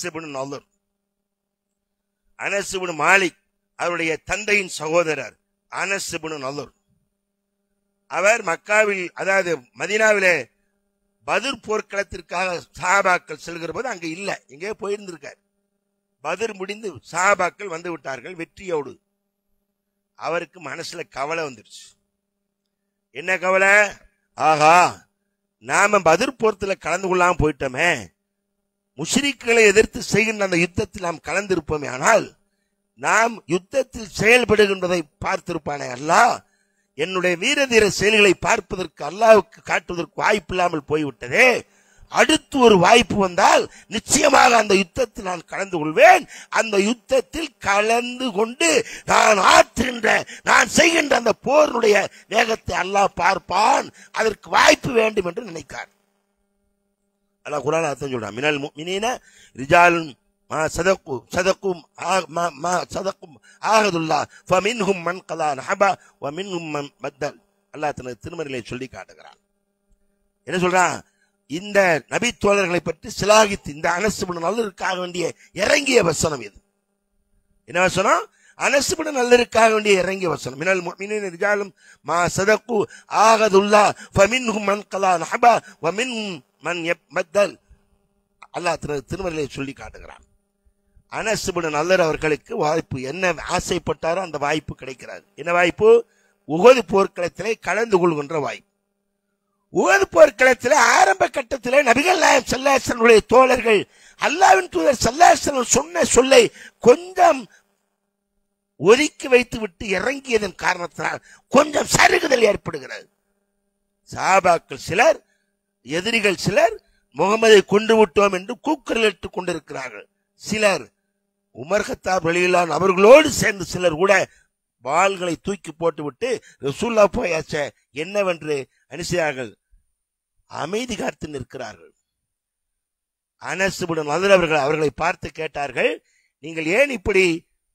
இப்னு மாலிக், அவருடைய தந்தையின் சகோதரர் அனஸ் இப்னு நலர். அவர் மக்காவில், அதாவது மதீனாவிலே பத்ர் போர்க்களத்திற்காக சஹாபாக்கள் செல்கிற போது அங்க இல்ல, எங்கேயோ போயிருந்திருக்கார். பத்ர் முடிந்து சஹாபாக்கள் வந்து விட்டார்கள் வெற்றியோடு. அவருக்கு மனசுல கவலை வந்துருச்சு. என்ன கவலை? ஆகா, நாம பத்ர் போர்த்துல கலந்து கொள்ளாம போயிட்டோமே, முஷ்ரிக்களை எதிர்த்து செய்கின்ற அந்த யுத்தத்தில் நாம் கலந்திருப்போமே, ஆனால் நாம் யுத்தத்தில் செயல்படுகின்றதை பார்த்திருப்பானே அல்லாஹ், என்னுடைய வீர தீர செயல்களை பார்ப்பதற்கு அல்லாஹ்வுக்கு காட்டுவதற்கு வாய்ப்பு இல்லாமல் போய்விட்டதே. அடுத்து ஒரு வாய்ப்பு வந்தால் நிச்சயமாக அந்த யுத்தத்தில் நான் கலந்து கொள்வேன். அந்த யுத்தத்தில் கலந்து கொண்டு நான் செய்கின்ற அந்த போருடைய வேகத்தை அல்லாஹ் பார்ப்பான். அதற்கு வாய்ப்பு வேண்டும் என்று நினைக்கிறார். அல்லாஹ் குர்ஆன் அர்த்தம் சொல்றான், மினல் முஃமினீன ரிஜாலுன் மா சதக்கும் ஆஹதுல்லாஹ் ஃபமின்ஹும் மன் கதா நஹபா வ மின்ஹும் மன் பத்தல். அல்லாஹ் தனது திருமறையிலே சொல்லி காட்டுகிறான். என்ன சொல்றான்? இந்த நபி தோழர்களை பற்றி சிலாகித்து இந்த அனஸ் இப்னு நல்ருக்காக வேண்டிய இறங்கிய வசனம் இது. என்ன வசனம்? அனஸ் இப்னு நல்ருக்காக வேண்டிய இறங்கிய வசனம். மினல் முஃமினீன ரிஜாலும் மா சதக்கு ஆஹதுல்லாஹ் ஃபமின்ஹும் மன் கதா நஹபா வ மின்ஹும் மன் பத்தல். அல்லாஹ் திருமறையிலே சொல்லி காட்டுகிறான். அனஸ் இப்னு நல்ர் அவர்களுக்கு வாய்ப்பு என்ன ஆசைப்பட்டாரோ அந்த வாய்ப்பு கிடைக்கிறார். என்ன வாய்ப்பு? உஹது போர்க்களத்திலே கலந்து கொள்கின்ற வாய்ப்பு. உஹது போர்க்களத்திலே ஆரம்ப கட்டத்திலே நபிகள் நாயகம் ஸல்லல்லாஹு அலைஹி வஸல்லம் தோழர்கள் அல்லாஹ்வின் தூதர் ஸல்லல்லாஹு அலைஹி வஸல்லம் சொன்ன சொல்லை கொஞ்சம் ஒதுக்கி வைத்து விட்டு இறங்கியதன் காரணத்தினால் கொஞ்சம் சருகுதல் ஏற்படுகிறது. சஹாபாக்கள் சிலர், எதிரிகள் சிலர் முகமதை கொண்டு விட்டோம் என்று கூக்குரலிட்டுக் கொண்டிருக்கிறார்கள். சிலர் உமர் கத்தாப் ரலியல்லாஹு அன்ஹு அவர்களோடு சேர்ந்து சிலர் கூட வாள்களை தூக்கி போட்டுவிட்டு ரசூலுல்லாஹ் போயாச்ச என்னவென்று அனுசியார்கள் அமைதி காத்து நிற்கிறார்கள். அனஸ் இப்னு நல்ர் அவர்களை பார்த்து கேட்டார்கள், நீங்கள் ஏன் இப்படி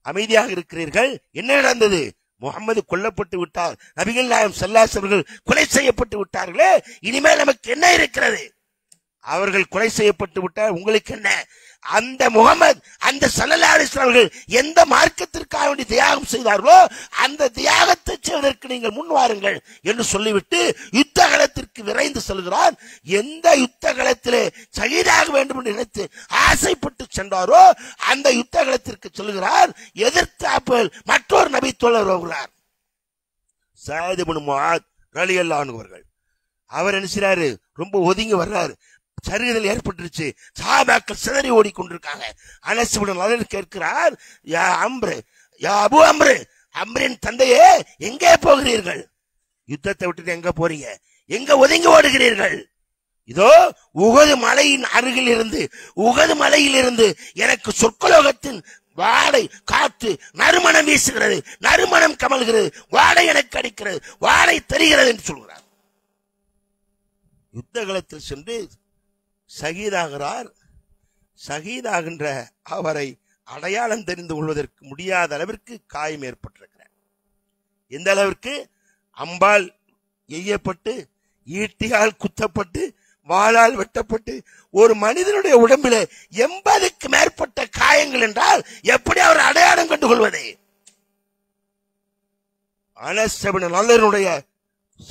அமைதியாக இருக்கிறீர்கள்? என்ன நடந்தது? முகமது கொல்லப்பட்டு விட்டார், நபிகள் நாயகம் ஸல்லல்லாஹு அலைஹி வஸல்லம் கொலை செய்யப்பட்டு விட்டார்களே, இனிமேல் நமக்கு என்ன இருக்கிறது? அவர்கள் கொலை செய்யப்பட்டு விட்டார், உங்களுக்கு என்ன? அந்த முகமது அந்த ஸல்லல்லாஹு அலைஹி வஸல்லம் எந்த மார்க்கத்திற்காக வேண்டி தியாகம் செய்தார்களோ அந்த தியாகத்தை செய்வதற்கு நீங்கள் முன் வாருங்கள் என்று சொல்லிவிட்டு யுத்த களத்திற்கு விரைந்து செல்கிறார். எந்த யுத்த களத்திலே ஷஹீதாக வேண்டும் என்று நினைத்து ஆசைப்பட்டு சென்றாரோ அந்த யுத்த களத்திற்கு செல்கிறார். எதிர்த்தாப்புகள் மற்றொரு நபி தோழர் வருகிறார், ஸஅத் இப்னு முஆத் ரலியல்லாஹு அன்ஹு அவர்கள். அவர் என்ன செய்றாரு? ரொம்ப ஒதுங்கி வர்றாரு. சருகுதல் ஏற்பட்டுருச்சு. சஹாபாக்கள் சிதறி ஓடிக்கொண்டிருக்காங்க. அனஸ் இப்னு நல்ர் கேட்கிறார், யா அம்ரு, யா அபு அம்ரு, அம்ரின் தந்தையே எங்கே போகிறீர்கள்? யுத்தத்தை விட்டுட்டு எங்க போறீங்க? எங்க ஒதுங்கி ஓடுகிறீர்கள்? இதோ உஹது மலையின் அருகில் இருந்து, உஹது மலையில் இருந்து எனக்கு சொர்க்கலோகத்தின் வாடை காற்று நறுமணம் வீசுகிறது, நறுமணம் கமல்கிறது, வாடை எனக்கு அடிக்கிறது, வாடை தெரிகிறது என்று சொல்கிறார். யுத்த களத்தில் சென்று ஷஹீதாகிறார். ஷஹீதாகின்ற அவரை அடையாளம் தெரிந்து கொள்வதற்கு முடியாத அளவிற்கு காயம் ஏற்பட்டிருக்கிறார். எந்த அளவிற்கு? அம்பால் எய்யப்பட்டு, ஈட்டியால் குத்தப்பட்டு, வாளால் வெட்டப்பட்டு ஒரு மனிதனுடைய உடம்பில 80க்கு மேற்பட்ட காயங்கள் என்றால் எப்படி அவர் அடையாளம் கண்டு கொள்வது? அனஸ் இப்னு நல்ருடைய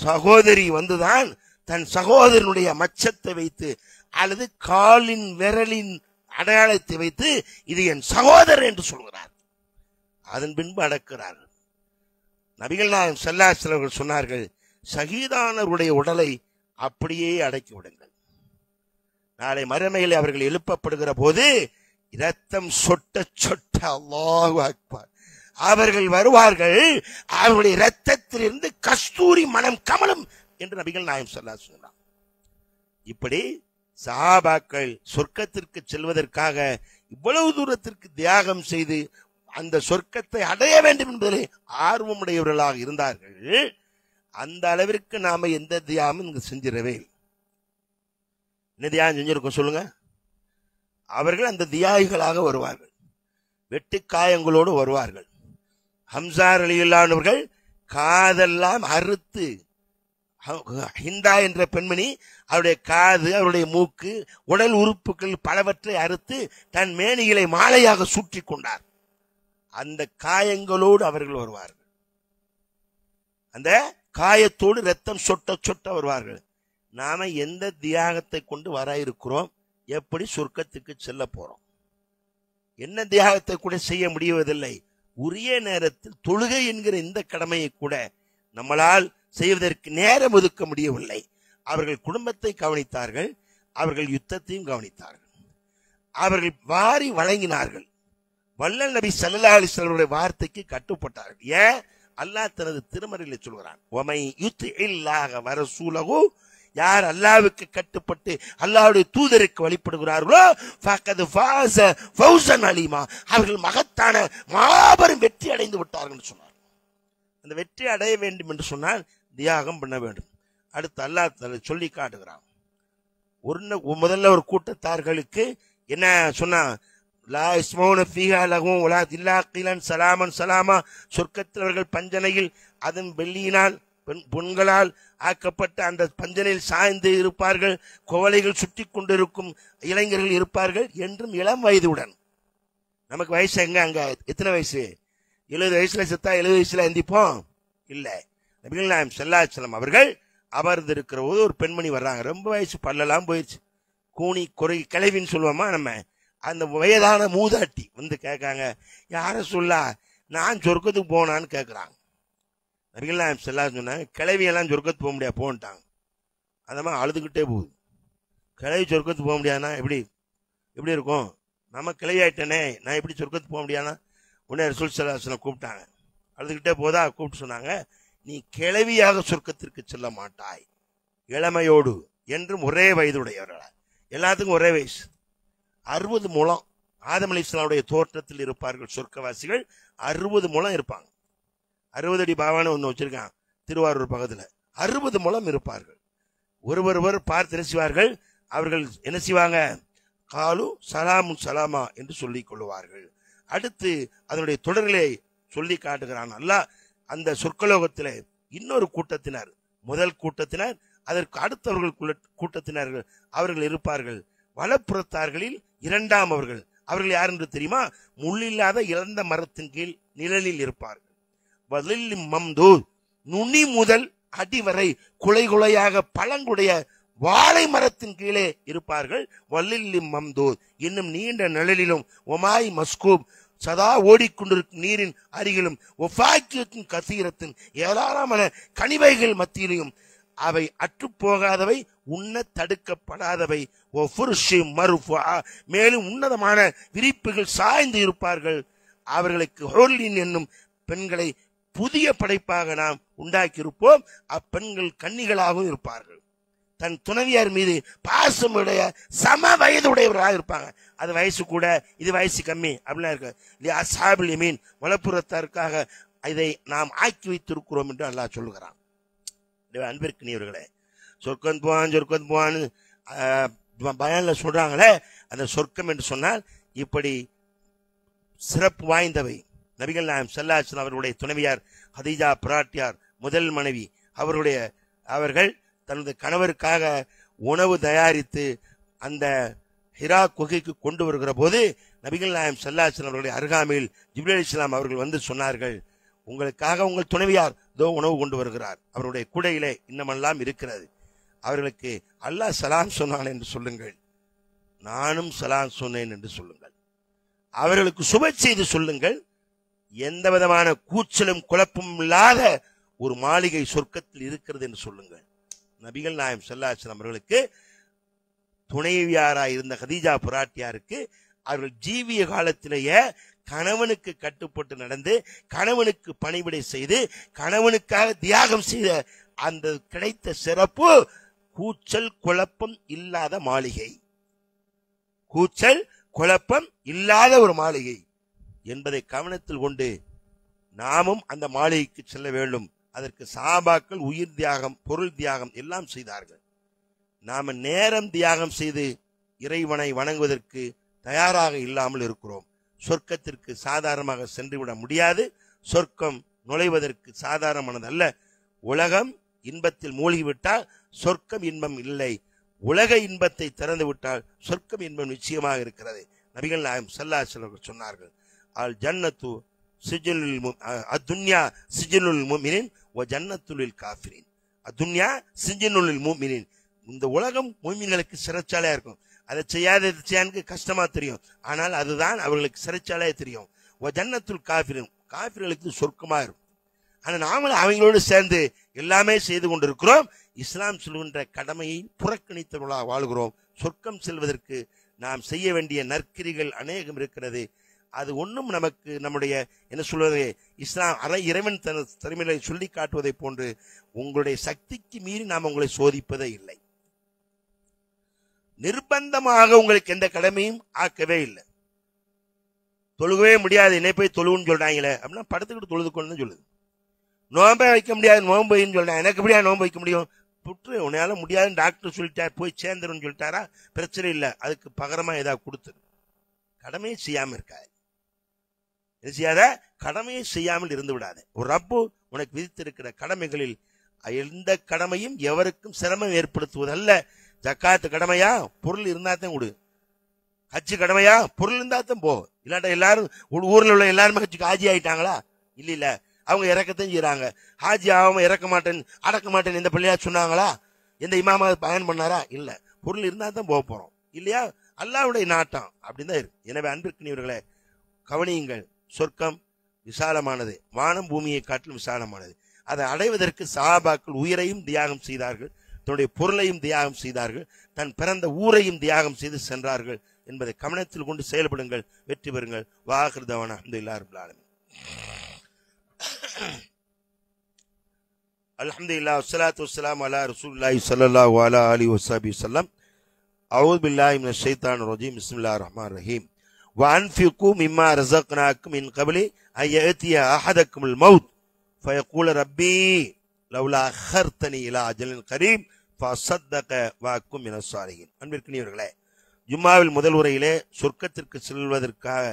சகோதரி வந்துதான் தன் சகோதரனுடைய மச்சத்தை வைத்து அல்லது காலின் விரலின் அடையாளத்தை வைத்து இது என் சகோதரர் என்று சொல்கிறார். அதன் பின்பு அடக்கிறார். நபிகள் நாயகம் ஸல்லல்லாஹு அலைஹி வஸல்லம் சொன்னார்கள், ஷஹீதானவருடைய உடலை அப்படியே அடக்கி விடுங்கள். நாளை மறுமையில் அவர்கள் எழுப்பப்படுகிற போது இரத்தம் சொட்ட சொட்ட அல்லாஹு அக்பர் அவர்கள் வருவார்கள். அவருடைய இரத்தத்திலிருந்து கஸ்தூரி மனம் கமலும் என்று நபிகள் நாயகம் ஸல்லல்லாஹு அலைஹி வஸல்லம். இப்படி சஹாபாக்கள் சொர்க்கத்திற்கு செல்வதற்காக இவ்வளவு தூரத்திற்கு தியாகம் செய்து அந்த சொர்க்கத்தை அடைய வேண்டும் என்பதிலே ஆர்வமுடையவர்களாக இருந்தார்கள். அந்த அளவிற்கு நாம எந்த தியாகமும் இங்கு செஞ்சிடவே இல்லை. என்ன தியாகம் செஞ்சிருக்கோம் சொல்லுங்க? அவர்கள் அந்த தியாகிகளாக வருவார்கள், வெட்டு காயங்களோடு வருவார்கள். ஹம்ஸா ரலியல்லாஹு அன்ஹு அவர்கள் காதெல்லாம் அறுத்து, ஹிந்தா என்ற பெண்மணி அவருடைய காது, அவருடைய மூக்கு, உடல் உறுப்புகள் பலவற்றை அறுத்து தன் மேனிகளை மாலையாக சுற்றி கொண்டார். அந்த காயங்களோடு அவர்கள் வருவார்கள். அந்த காயத்தோடு ரத்தம் சொட்ட சொட்ட வருவார்கள். நாம எந்த தியாகத்தை கொண்டு வர இருக்கிறோம்? எப்படி சொர்க்கத்துக்கு செல்ல போறோம்? என்ன தியாகத்தை கூட செய்ய முடிவதில்லை. உரிய நேரத்தில் தொழுகை என்கிற இந்த கடமையை கூட நம்மளால் செய்வதற்கு நேரம் ஒதுக்க முடியவில்லை. அவர்கள் குடும்பத்தை கவனித்தார்கள், அவர்கள் யுத்தத்தையும் கவனித்தார்கள், அவர்கள் வாரி வழங்கினார்கள். வல்லல் நபி ஸல்லல்லாஹு அலைஹி வஸல்லம் வார்த்தைக்கு கட்டுப்பட்டார்கள். ஏன்? அல்லாஹ் தனது திருமறையில் சொல்கிறான், வமை யுத்திஇல்லாஹ வ ரசூலஹு யார் அல்லாஹ்வுக்கு கட்டுப்பட்டு அல்லாஹ்வுடைய தூதருக்கு வழிபடுகிறார்களோ ஃபக்கத் ஃபாஸ ஃபௌஸன் அலீமா, அவர்கள் மகத்தான மாபெரும் வெற்றி அடைந்து விட்டார்கள் சொன்னார். அந்த வெற்றி அடைய வேண்டும் என்று சொன்னால் தியாகம் பண்ண வேண்டும். அடுத்து அல்லாஹ் சொல்லி காட்டுகிறான். முதல்ல ஒரு கூட்டத்தார்களுக்கு என்ன சொன்னா, லா இஸ்மௌன ஃபீஹா லஹும் வலா இல்லா கீலன் சலாமன் சலாமா, சொர்க்கத்தில் அவர்கள் பஞ்சனையில் அதன் வெள்ளியினால் பொன்களால் ஆக்கப்பட்ட அந்த பஞ்சனையில் சாய்ந்து இருப்பார்கள், கோவலைகள் சுற்றி கொண்டிருக்கும் இளைஞர்கள் இருப்பார்கள் என்றும் இளம் வயதுடன். நமக்கு வயசு எங்க, அங்க எத்தனை வயசு? 70 வயசுல செத்தா 70 வயசுல எந்திப்போம் இல்ல. நபிகள் நாயகம் ஸல்லல்லாஹு அலைஹி வஸல்லம் அவர்கள் அமர்ந்து இருக்கிற போது ஒரு பெண்மணி வர்றாங்க. ரொம்ப வயசு, பல்லெல்லாம் போயிடுச்சு, கூனி குறை கிளவின்னு சொல்லுவோமா நம்ம, அந்த வயதான மூதாட்டி வந்து கேட்காங்க, யார சொல்லா நான் சொர்க்கத்துக்கு போனான்னு கேட்குறாங்க. நபிகள் நாயகம் ஸல்லல்லாஹு அலைஹி வஸல்லம் சொன்னாங்க, கிளவியெல்லாம் சொர்க்கத்துக்கு போக முடியாது போன்ட்டாங்க. அந்த மாதிரி அழுதுகிட்டே போகுது. கிளவி சொர்க்கத்துக்கு போக முடியாதுன்னா எப்படி எப்படி இருக்கும்? நம்ம கிளவி ஆயிட்டேனே, நான் எப்படி சொர்க்கத்துக்கு போக முடியாதுன்னா உடனே ரசூல் ஸல்லல்லாஹு அலைஹி வஸல்லம் கூப்பிட்டாங்க. அழுதுகிட்டே போதா கூப்பிட்டு சொன்னாங்க, நீ கிளவியாக சொர்க்கத்திற்கு செல்ல மாட்டாய், இளமையோடு என்றும் ஒரே வயதுடையவர்களா, எல்லாத்துக்கும் ஒரே வயசு. 60 முழம் ஆதம் அலைஹிஸ்ஸலாமுடைய தோற்றத்தில் இருப்பார்கள் சொர்க்கவாசிகள். 60 முழம் இருப்பாங்க. 60 அடி பாவான்னு ஒன்று வச்சிருக்கான் திருவாரூர் பக்கத்தில். 60 முழம் இருப்பார்கள். ஒருவர் பார்த்து என்ன செய்வார்கள், அவர்கள் என்ன செய்வாங்க, காலு சலாமு சலாமா என்று சொல்லிக் கொள்வார்கள். அடுத்து அதனுடைய தொடர்களை சொல்லி காட்டுகிறான் அல்லாஹ். அந்த சொர்க்கலோகத்தில் இன்னொரு கூட்டத்தினர், முதல் கூட்டத்தினர், அதற்கு அடுத்தவர்கள் கூட்டத்தினர்கள் அவர்கள் இருப்பார்கள். வலப்புறத்தார்களில் இரண்டாம் அவர்கள் யார் என்று தெரியுமா? முள்ளில்லாத இழந்த மரத்தின் கீழ் நிழலில் இருப்பார்கள். வலில் மம்தூத், நுனி முதல் அடிவரை குலை குலையாக பழங்குடைய வாழை மரத்தின் கீழே இருப்பார்கள். வலில் மம்தூத், இன்னும் நீண்ட நிழலிலும், ஒமாய் மஸ்கூப், சதா ஓடிக்கொண்டிருக்கும் நீரின் அருகிலும், ஒஃபாக்கியத்தின் கசீரத்தின் ஏராளமான கனிவைகள் மத்தியிலும், அவை அற்றுப்போகாதவை, உண்ண தடுக்கப்படாதவை, மேலும் உன்னதமான விரிப்புகள் சாய்ந்து இருப்பார்கள். அவர்களுக்கு ஹோர்லின் என்னும் பெண்களை புதிய படைப்பாக நாம் உண்டாக்கியிருப்போம். அப்பெண்கள் கன்னிகளாகவும் இருப்பார்கள். தன் துணைவியார் மீது பாசமுடைய சம வயதுடையவர்களாக இருப்பாங்க. அது வயசு கூட, இது வயசு கம்மி அப்படிலாம் இருக்கு. அஸ்ஹாபுல் யமீன், வலப்புறத்தாருக்காக இதை நாம் ஆக்கி வைத்திருக்கிறோம் என்று அல்லாஹ் சொல்லுகிறான். அன்பிற்கினியவர்களே, சொர்க்கம் போவான்னு பயான்ல சொல்றாங்களே, அந்த சொர்க்கம் என்று சொன்னால் இப்படி சிறப்பு வாய்ந்தவை. நபிகள் நாயகம் ஸல்லல்லாஹு அலைஹி வஸல்லம் அவர்களுடைய துணைவியார் ஹதீஜா பிராட்டியார், முதல் மனைவி, அவர்கள் தனது கணவருக்காக உணவு தயாரித்து அந்த ஹிரா குகைக்கு கொண்டு வருகிற போது நபிகள் நாயகம் ஸல்லல்லாஹு அலைஹி வஸல்லம் அவர்களுடைய அருகாமையில் ஜிப்ரீல் அலைஹிஸ்ஸலாம் அவர்கள் வந்து சொன்னார்கள், உங்களுக்காக உங்கள் துணைவியார் இதோ உணவு கொண்டு வருகிறார், அவருடைய கூடையிலே இன்னமெல்லாம் இருக்கிறது, அவர்களுக்கு அல்லாஹ் சலாம் சொன்னான் என்று சொல்லுங்கள், நானும் சலாம் சொன்னேன் என்று சொல்லுங்கள், அவர்களுக்கு சுப செய்து சொல்லுங்கள், எந்த விதமான கூச்சலும் குழப்பமும் இல்லாத ஒரு மாளிகை சொர்க்கத்தில் இருக்கிறது என்று சொல்லுங்கள். நபிகள் நாயகம் ஸல்லல்லாஹு அலைஹி வஸல்லம் அவர்களுக்கு துணைவியாராய் இருந்த ஹதீஜா பிராட்டியாருக்கு அவர்கள் ஜீவிய காலத்திலேயே கணவனுக்கு கட்டுப்பட்டு நடந்து, கணவனுக்கு பணிவிடை செய்து, கணவனுக்காக தியாகம் செய்த அந்த கிடைத்த சிறப்பு கூச்சல் குழப்பம் இல்லாத மாளிகை, கூச்சல் குழப்பம் இல்லாத ஒரு மாளிகை என்பதை கவனத்தில் கொண்டு நாமும் அந்த மாளிகைக்கு செல்ல வேண்டும். அதற்கு சஹாபாக்கள் உயிர் தியாகம், பொருள் தியாகம் எல்லாம் செய்தார்கள். நாம நேரம் தியாகம் செய்து இறைவனை வணங்குவதற்கு தயாராக இல்லாமல் இருக்கிறோம். சொர்க்கத்திற்கு சாதாரணமாக சென்றுவிட முடியாது. சொர்க்கம் நுழைவதற்கு சாதாரணமானதல்ல. உலகம் இன்பத்தில் மூழ்கிவிட்டால் சொர்க்கம் இன்பம் இல்லை. உலக இன்பத்தை திறந்து விட்டால் சொர்க்கம் இன்பம் நிச்சயமாக இருக்கிறது. நபிகள் நாயகம் ஸல்லல்லாஹு அலைஹி வஸல்லம் சொன்னார்கள், அல் ஜன்னத்து சிஜ்னுல் அத்துன்யா சிஜ்னுல் முஃமினின் வ ஜன்னத்துல் காஃபிரின். அத்துன்யா சிஜ்னுல் முஃமினின், இந்த உலகம் முஃமின்களுக்கு சிறைச்சாலையா இருக்கும். அதை செய்யாத கஷ்டமா தெரியும், ஆனால் அதுதான் அவர்களுக்கு சிறைச்சாலையா தெரியும். வ ஜன்னத்துல் காஃபிரின், காஃபிர்களுக்கு சொர்க்கமா இருக்கும். ஆனால் நாமளும் அவங்களோடு சேர்ந்து எல்லாமே செய்து கொண்டிருக்கிறோம். இஸ்லாம் சொல்கின்ற கடமையை புறக்கணித்தவர்களாக வாழ்கிறோம். சொர்க்கம் செல்வதற்கு நாம் செய்ய வேண்டிய நற்கிரிகள் அநேகம் இருக்கிறது. அது ஒன்றும் நமக்கு நம்முடைய என்ன சொல்வது இஸ்லாம் இறைவன் தன் திறமையை சொல்லி காட்டுவதை போன்று உங்களுடைய சக்திக்கு மீறி நாம் உங்களை சோதிப்பதே இல்லை. நிர்பந்தமாக உங்களுக்கு எந்த கடமையும் ஆக்கவே இல்லை. தொழுகவே முடியாது, என்னை போய் தொழுவுன்னு சொல்றாங்களே அப்படின்னா படுத்துக்கிட்டு தொழுதுக்கொண்டு சொல்லுது. நோம்பை வைக்க முடியாது, நோம்பு வைன்னு சொல்றேன். எனக்கு எப்படியா நோம்பு வைக்க முடியும்? புற்று உன்னால முடியாதுன்னு டாக்டர் சொல்லிட்டார், போய் சேர்ந்துருன்னு சொல்லிட்டாரா, பிரச்சனை இல்லை, அதுக்கு பகரமா ஏதாவது கொடுத்துரு. கடமையை செய்யாம இருக்காது, என்ன செய்யாத, கடமையை செய்யாமல் இருந்து விடாது. ஒரு ரப்பு உனக்கு விதித்திருக்கிற கடமைகளில் எந்த கடமையும் எவருக்கும் சிரமம் ஏற்படுத்துவதல்ல. ஜக்காத்து கடமையா, பொருள் இருந்தாத்தான் கொடு. ஹஜ்ஜு கடமையா, பொருள் இருந்தாத்தான் போ. இல்லாட்ட எல்லாரும் ஊர்ல உள்ள எல்லாருமே ஹஜ்ஜுக்கு ஹாஜி ஆயிட்டாங்களா? இல்ல இல்ல, அவங்க இறக்கத்தான் செய்யறாங்க. ஹாஜி ஆகாம இறக்க மாட்டேன் அடக்க மாட்டேன் இந்த பிள்ளையா சொன்னாங்களா? எந்த இமாமா பயன் பண்ணாரா? இல்ல. பொருள் இருந்தா தான் போக போறோம் இல்லையா? அல்லாஹ்வுடைய நாட்டம் அப்படிதான் இருக்கு. எனவே அன்பிற்கினியவர்களே கவனியுங்கள், சொர்க்கம் விசாலமானது, வானம் பூமியை காட்டிலும் விசாலமானது. அதை அடைவதற்கு சஹாபாக்கள் உயிரையும் தியாகம் செய்தார்கள், தன்னுடைய பொருளையும் தியாகம் செய்தார்கள், தன் பிறந்த ஊரையும் தியாகம் செய்து சென்றார்கள் என்பதை கவனத்தில் கொண்டு செயல்படுங்கள், வெற்றி பெறுங்கள். வாஹிர் தவானா அல்ஹம்துலில்லாஹி ரப்பில் ஆலமீன். அல்ஹம்துலில்லாஹ் வஸ்ஸலாத்து வஸ்ஸலாமு அலா ரசூலில்லாஹி ஸல்லல்லாஹு அலைஹி வஸல்லம். அஊது பில்லாஹி மினஷ் ஷைத்தானிர் ரஜீம். பிஸ்மில்லாஹிர் ரஹ்மானிர் ரஹீம். வஅன்ஃபிகு மிம்மா ரஸக்னாக்கும் மின் கப்லி அய்யதிய அஹதக்குமுல் மௌத் ஃபயகூல ரப்பி லவ்லா அഖர்தனி இலா அஜலின் கரீம் ஃபஸத்தக வஅக்கும் மினஸ் ஸாலிஹீன். அன்பிற்கினியவர்களே, ஜும்மாவில் முதல் உரையிலே சொர்க்கத்திற்கு செல்வதற்காக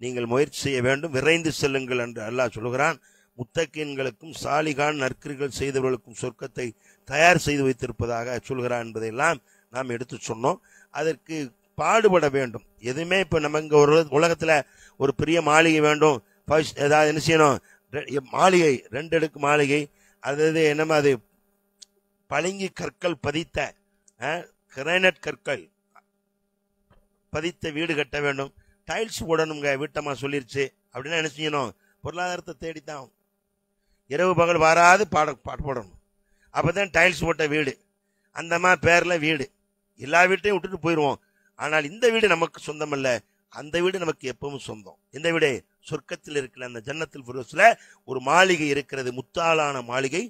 நீங்கள் முயற்சி செய்ய வேண்டும், விரைந்து செல்லுங்கள் என்று அல்லாஹ் சொல்கிறான். முத்தகீன்களுக்கும் சாலிகான் நற்கிரிகள் செய்தவர்களுக்கும் சொர்க்கத்தை தயார் செய்து வைத்திருப்பதாக சொல்கிறான் என்பதையெல்லாம் நாம் எடுத்து சொன்னோம். அதற்கு பாடுபட வேண்டும். எதுவுமே இப்ப நம்ம இங்க ஒரு உலகத்துல ஒரு பெரிய மாளிகை வேண்டும், ஏதாவது என்ன செய்யணும், மாளிகை 2 அடுக்கு மாளிகை, அதாவது என்னமா அது பளிங்கு கற்கள் பதித்த கிரானைட் கற்கள் பதித்த வீடு கட்ட வேண்டும், டைல்ஸ் போடணுங்க வீட்டம்மா சொல்லிருச்சு அப்படின்னா என்ன செய்யணும், பொருளாதாரத்தை தேடித்தான் இரவு பகல் வராது பாட்டு போடணும். அப்பதான் டைல்ஸ் போட்ட வீடு, அந்த அம்மா பேர்ல வீடு, எல்லா வீட்டையும் விட்டுட்டு போயிடுவோம். ஆனால் இந்த வீடு நமக்கு சொந்தம் அல்ல, அந்த வீடு நமக்கு எப்பவும் சொந்தம். இந்த வீடு சொர்க்கத்தில் இருக்கிற அந்த ஜன்னத்துல் ஃபிர்தௌஸ்ல ஒரு மாளிகை இருக்கிறது, முத்தாலான மாளிகை.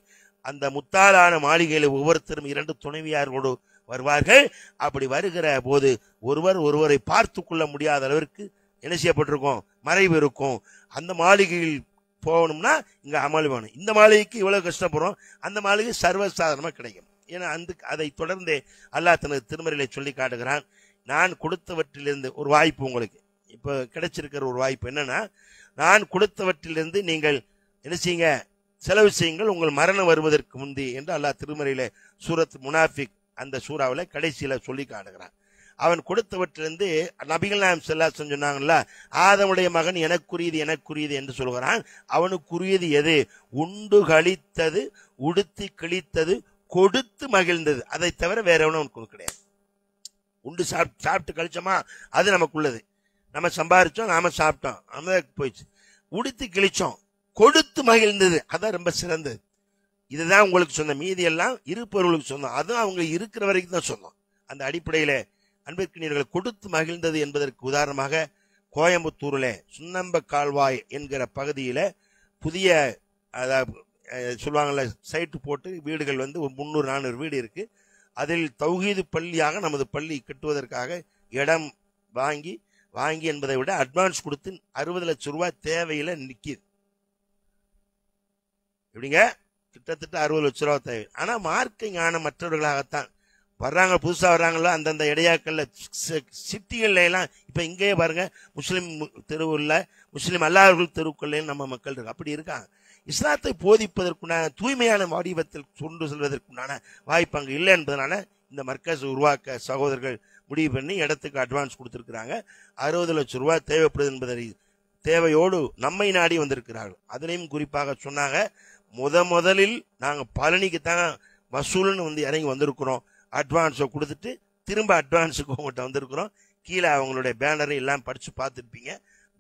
அந்த முத்தாலான மாளிகையில ஒவ்வொருத்தரும் 2 துணைவியாரோடு வருவார்கள். அப்படி வருகிற போது ஒருவரை பார்த்து கொள்ள முடியாத அளவிற்கு என்ன செய்யப்பட்டிருக்கும், மறைவு இருக்கும். அந்த மாளிகையில் போகணும்னா இங்க அமல் வேணும். இந்த மாளிகைக்கு இவ்வளவு கஷ்டப்படுறோம், அந்த மாளிகை சர்வசாதாரணமா கிடைக்கும். ஏன்னா அதை தொடர்ந்து அல்லாஹ் தனது திருமறையிலே சொல்லி காட்டுகிறான். நான் கொடுத்தவற்றிலிருந்து ஒரு வாய்ப்பு உங்களுக்கு இப்ப கிடைச்சிருக்கிற ஒரு வாய்ப்பு என்னன்னா, நான் கொடுத்தவற்றிலிருந்து நீங்கள் என்ன செய்யுங்க, செலவு செய்யுங்கள் உங்கள் மரணம் வருவதற்கு முந்தி என்று அல்லாஹ் திருமறையிலே சூரத் முனாஃபிக் அந்த சூறாவில கடைசியில சொல்லி காட்டுகிறான். அவன் கொடுத்தவற்றிலிருந்து நபிகள் நாயகம் ஸல்லல்லாஹு அலைஹி வஸல்லம் சொன்னாங்கல்ல, ஆதமுடைய மகன் எனக்குரியது என்று சொல்கிறான். அவனுக்குரியது எது? உண்டு கழித்தது, உடுத்தி கிழித்தது, கொடுத்து மகிழ்ந்தது. அதை தவிர வேற எவனும் அவனுக்கு கிடையாது. உண்டு சாப்பிட்டு கழிச்சோமா அது நமக்குள்ளது, நம்ம சம்பாரிச்சோம், நாம சாப்பிட்டோம், நம்ம போயிடுச்சு. உடுத்தி கிழிச்சோம், கொடுத்து மகிழ்ந்தது, அதான் ரொம்ப சிறந்தது. இதுதான் உங்களுக்கு சொந்தம், மீதி எல்லாம் இருப்பவர்களுக்கு சொந்தம், அதுவும் அவங்க இருக்கிற வரைக்கும் தான் சொந்தம். அந்த அடிப்படையில அன்பிற்கினியர்கள் கொடுத்து மகிழ்ந்தது என்பதற்கு உதாரணமாக கோயம்புத்தூர்ல சுண்ணம்ப கால்வாய் என்கிற பகுதியில புதிய சொல்லுவாங்கல்ல சைட்டு போட்டு வீடுகள் வந்து ஒரு 300-400 வீடு இருக்கு. அதில் தௌஹீது பள்ளியாக நமது பள்ளி கட்டுவதற்காக இடம் வாங்கி என்பதை விட அட்வான்ஸ் கொடுத்து 60 லட்சம் ரூபாய் தேவையில நிக்குது. எப்படிங்க, கிட்டத்தட்ட 60 லட்சம் ரூபாய் தேவை. ஆனா மார்க்க ஞானம் மற்றவர்களாகத்தான் வர்றாங்க, புதுசா வர்றாங்களோ அந்தந்த இடையாக்கள்ல சிட்டிகள்ல எல்லாம். இப்ப இங்கேயே பாருங்க, முஸ்லிம் தெருவுல முஸ்லிம் அல்லாதவர்கள் தெருவுக்குள்ள நம்ம மக்கள் இருக்கு, அப்படி இருக்காங்க. இஸ்லாத்தை போதிப்பதற்குண்டான தூய்மையான வடிவத்தில் கொண்டு செல்வதற்குண்டான வாய்ப்பு அங்கு இல்லை என்பதனால இந்த மர்க்கஸ் உருவாக்க சகோதரர்கள் முடிவு பண்ணி இடத்துக்கு அட்வான்ஸ் கொடுத்திருக்கிறாங்க. 60 லட்சம் ரூபாய் தேவைப்படுது என்பதை தேவையோடு நம்மை நாடி வந்திருக்கிறார்கள். அதுலேயும் குறிப்பாக சொன்னாங்க, முதலில் நாங்க பழனிக்கு தான் வசூல்னு வந்து இறங்கி வந்திருக்கிறோம், அட்வான்ஸை கொடுத்துட்டு திரும்ப அட்வான்ஸுக்கு உங்கள்கிட்ட வந்திருக்கிறோம். கீழே அவங்களுடைய பேனரை எல்லாம் படிச்சு பார்த்துருப்பீங்க.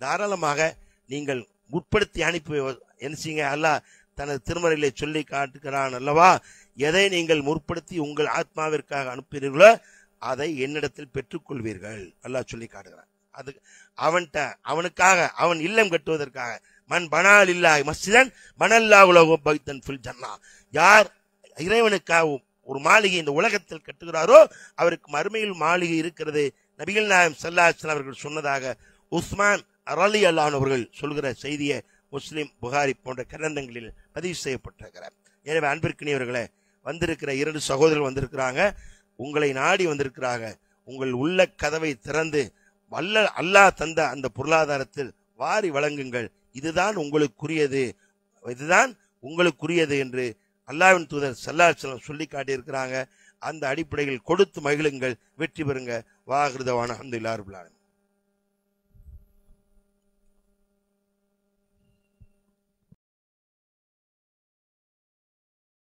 தாராளமாக நீங்கள் முற்படுத்தி அனுப்பி என்ன செய்யுங்க, அல்லாஹ் தனது திருமறையிலே சொல்லி காட்டுகிறான் அல்லவா, எதை நீங்கள் முற்படுத்தி உங்கள் ஆத்மாவிற்காக அனுப்புகிறீர்களோ அதை என்னிடத்தில் பெற்றுக்கொள்வீர்கள், அல்லாஹ் சொல்லி காட்டுகிறான். அது அவனுக்காக அவன் இல்லம் கட்டுவதற்காக மன் பனால் இல்லாஹ் மஸ்ஜிதன் பனல்லாஹு லஹு பைத்தன் ஃபில் ஜன்னah, யார் இறைவனுக்காக ஒரு மாளிகை இந்த உலகத்தில் கட்டுகிறாரோ அவருக்கு மறுமையில் மாளிகை இருக்கிறது. நபிகள் நாயகம் ஸல்லல்லாஹு அலைஹி வஸல்லம் அவர்கள் சொன்னதாக உஸ்மான் ரலியல்லாஹு அன்ஹு அவர்கள் சொல்கிற செய்தியை முஸ்லிம், புகாரி போன்ற கிரந்தங்களில் பதிவு செய்யப்பட்டிருக்கிறார். எனவே அன்பிற்கினியவர்களே, வந்திருக்கிற 2 சகோதரர்கள் வந்திருக்கிறாங்க, உங்களை நாடி வந்திருக்கிறாங்க. உங்கள் உள்ள கதவை திறந்து அல்லாஹ் தந்த அந்த பொருளாதாரத்தில் வாரி வழங்குங்கள். இதுதான் உங்களுக்குரியது என்று அல்லாஹ்வின் தூதர் ஸல்லல்லாஹு அலைஹி வஸல்லம் சொல்லி காட்டியிருக்கிறாங்க. அந்த அடிப்படையில் கொடுத்து மகிழுங்கள், வெற்றி பெறுங்க. வாஹிரு தஅவானா அல்ஹம்துலில்லாஹி ரப்பில் ஆலமீன்.